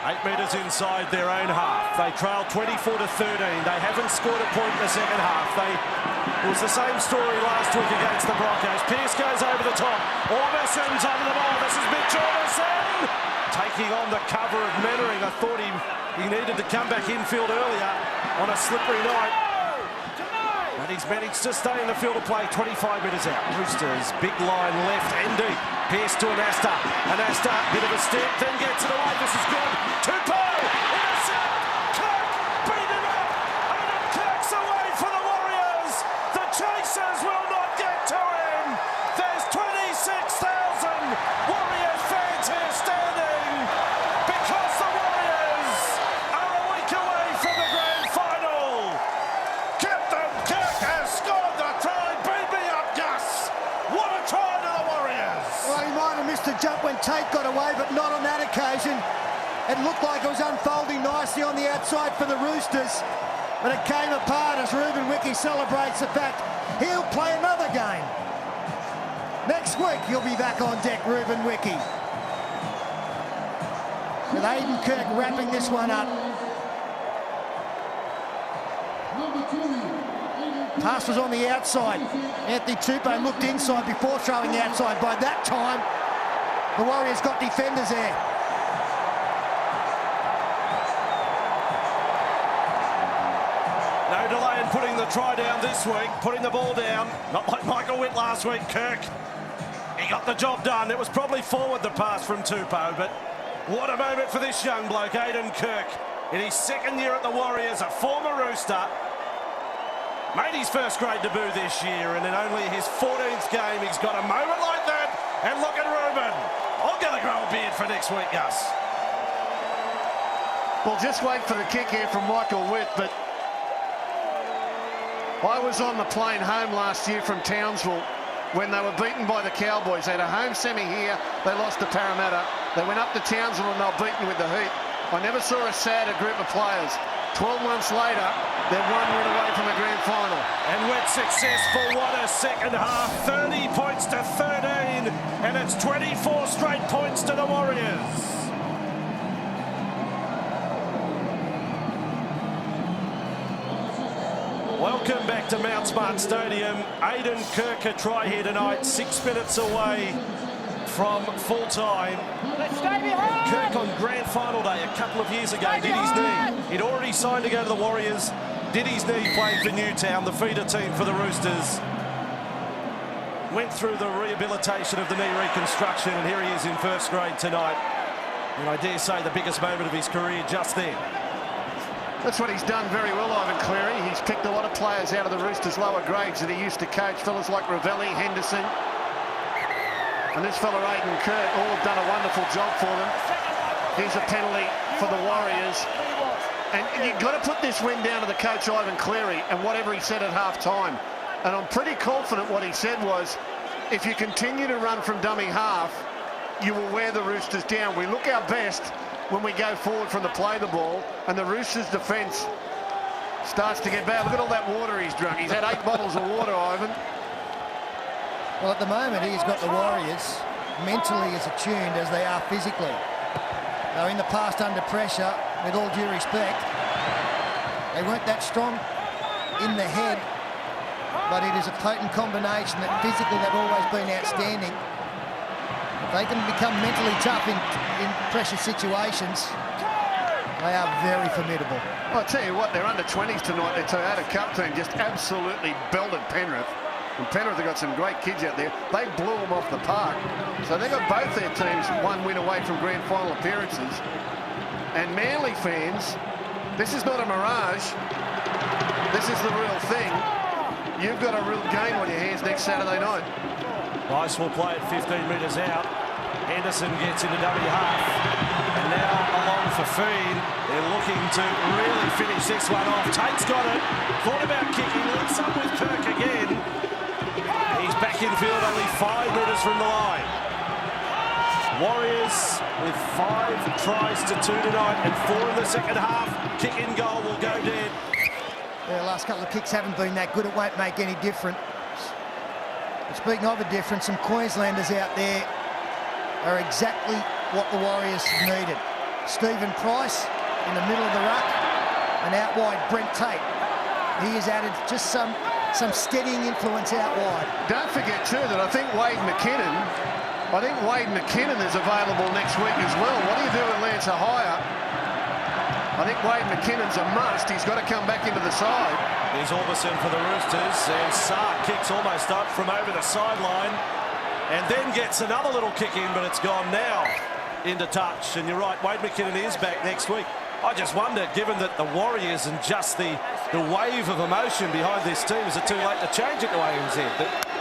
8 metres inside their own half. They trail 24 to 13. They haven't scored a point in the second half. It was the same story last week against the Broncos. Pearce goes over the top. Orbison's under the ball. This is Mitch Orbison taking on the cover of Mannering. I thought he needed to come back infield earlier on a slippery night. But he's managed to stay in the field of play. 25 metres out. Roosters, big line left and deep. Pearce to Anasta. Anasta, bit of a step, then gets it away. This is good. Tupou, intercept. Kirk beat him up. And Kirk's away for the Warriors. The chasers will not get to him. There's 26,000 Warriors fans here standing because the Warriors are a week away from the grand final. Captain Kirk has scored the try. Beat me up, Gus. What a try to the Warriors. Well, he might have missed the jump when Tate got away, but not on that occasion. It looked like it was unfolding nicely on the outside for the Roosters, but it came apart as Ruben Wiki celebrates the fact he'll play another game. Next week, he'll be back on deck, Ruben Wiki. With Aidan Kirk wrapping this one up. Pass was on the outside. Anthony Tupou looked inside before throwing outside. By that time, the Warriors got defenders there. No delay in putting the try down this week, putting the ball down. Not like Michael Witt last week, Kirk. He got the job done. It was probably forward the pass from Tupou, but what a moment for this young bloke, Aidan Kirk. In his second year at the Warriors, a former Rooster. Made his first grade debut this year, and in only his 14th game, he's got a moment like that. And look at Ruben. I'm going to grow a beard for next week, Gus. Well, just wait for the kick here from Michael Witt, but I was on the plane home last year from Townsville when they were beaten by the Cowboys. They had a home semi here, they lost to Parramatta. They went up to Townsville and they were beaten with the Heat. I never saw a sadder group of players. 12 months later, they're 1 win away from the grand final. And Witt successful, what a second half. 30 points to 13, and it's 24 straight points to the Warriors. Welcome back to Mount Smart Stadium. Aidan Kirk a try here tonight, 6 minutes away from full time. Kirk on grand final day a couple of years ago did his knee. He'd already signed to go to the Warriors, did his knee playing for Newtown, the feeder team for the Roosters. Went through the rehabilitation of the knee reconstruction, and here he is in first grade tonight. And I dare say the biggest moment of his career just then. That's what he's done very well, Ivan Cleary. He's picked a lot of players out of the Roosters' lower grades that he used to coach, fellas like Ravelli, Henderson. And this fella, Aidan Kirk, all have done a wonderful job for them. Here's a penalty for the Warriors. And you've got to put this win down to the coach, Ivan Cleary, and whatever he said at half-time. And I'm pretty confident what he said was, if you continue to run from dummy half, you will wear the Roosters down. We look our best when we go forward from the play the ball, and the Roosters' defence starts to get bad. Look at all that water he's drunk. He's had 8 bottles of water, Ivan. Well, at the moment, he's got the Warriors mentally as attuned as they are physically. Now, in the past, under pressure, with all due respect, they weren't that strong in the head, but it is a potent combination that physically they've always been outstanding. If they can become mentally tough in pressure situations, They are very formidable. I'll tell you what, they're under 20s tonight. Their Toyota Cup team just absolutely belted Penrith. And Penrith have got some great kids out there. They blew them off the park. So they've got both their teams one win away from grand final appearances. And Manly fans, this is not a mirage. This is the real thing. You've got a real game on your hands next Saturday night. Rice will play it 15 metres out. Henderson gets into dummy half. And now along for Feen. They're looking to really finish this one off. Tate's got it. Thought about kicking. Links up with Kirk again. He's back in field only 5 metres from the line. Warriors with 5 tries to 2 tonight and 4 in the second half. Kick in goal will go dead. The last couple of kicks haven't been that good. It won't make any difference. But speaking of a difference, some Queenslanders out there are exactly what the Warriors needed. Stephen Price in the middle of the ruck, and out wide Brent Tate. He has added just some steadying influence out wide. Don't forget too that I think Wade McKinnon is available next week as well. What do you do with Lance Ahaya? I think Wade McKinnon's a must. He's got to come back into the side. There's Orbison for the Roosters, and Sark kicks almost up from over the sideline and then gets another little kick in, but it's gone now into touch. And you're right, Wade McKinnon is back next week. I just wonder, given that the Warriors and just the wave of emotion behind this team, is it too late to change it to ANZ?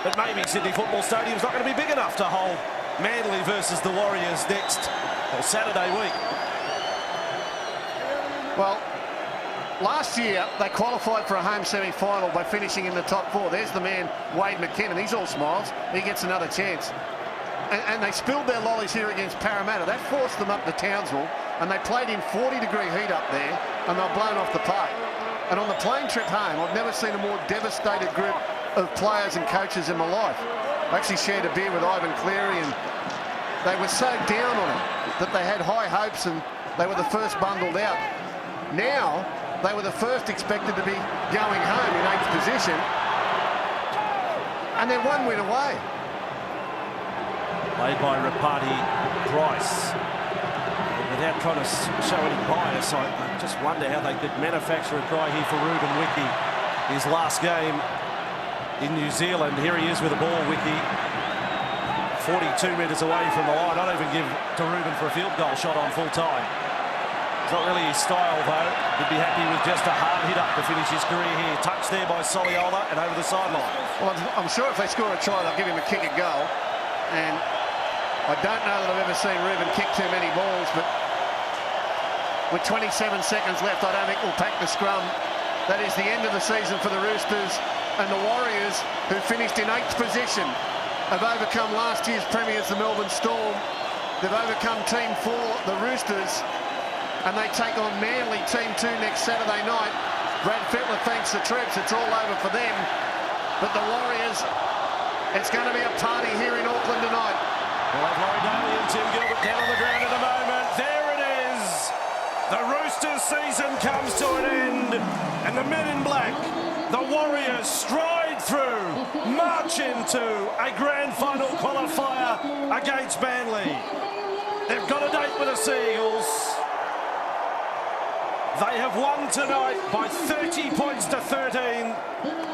But maybe Sydney Football Stadium's not going to be big enough to hold Manly versus the Warriors next Saturday week. Well, last year they qualified for a home semi-final by finishing in the top 4. There's the man, Wade McKinnon. He's all smiles. He gets another chance. And they spilled their lollies here against Parramatta. That forced them up to Townsville, and they played in 40-degree heat up there, and they were blown off the park. And on the plane trip home, I've never seen a more devastated group of players and coaches in my life. I actually shared a beer with Ivan Cleary, and they were so down on it that they had high hopes, and they were the first bundled out. Now, they were the first expected to be going home in 8th position, and they're 1 win away. Played by Rapati Price. Without trying to show any bias, I just wonder how they could manufacture a try here for Ruben Wiki. His last game in New Zealand. Here he is with the ball, Wiki. 42 metres away from the line. I'd even give to Ruben for a field goal shot on full time. It's not really his style, though. He'd be happy with just a hard hit up to finish his career here. Touched there by Soliola and over the sideline. Well, I'm sure if they score a try, they'll give him a kick and goal. And I don't know that I've ever seen Ruben kick too many balls, but with 27 seconds left, I don't think we'll pack the scrum. That is the end of the season for the Roosters, and the Warriors, who finished in 8th position, have overcome last year's premiers, the Melbourne Storm. They've overcome Team 4, the Roosters, and they take on Manly Team 2 next Saturday night. Brad Fittler thanks the troops. It's all over for them. But the Warriors, it's going to be a party here in Auckland tonight. We'll have Laurie Daly and Tim Gilbert down on the ground in a moment. There it is. The Roosters season comes to an end, and the men in black, the Warriors, stride through, march into a grand final qualifier against Manly. They've got a date with the Sea Eagles. They have won tonight by 30 points to 13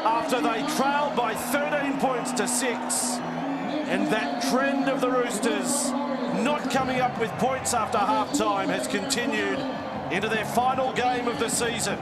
after they trailed by 13 points to 6. And that trend of the Roosters not coming up with points after half-time has continued into their final game of the season.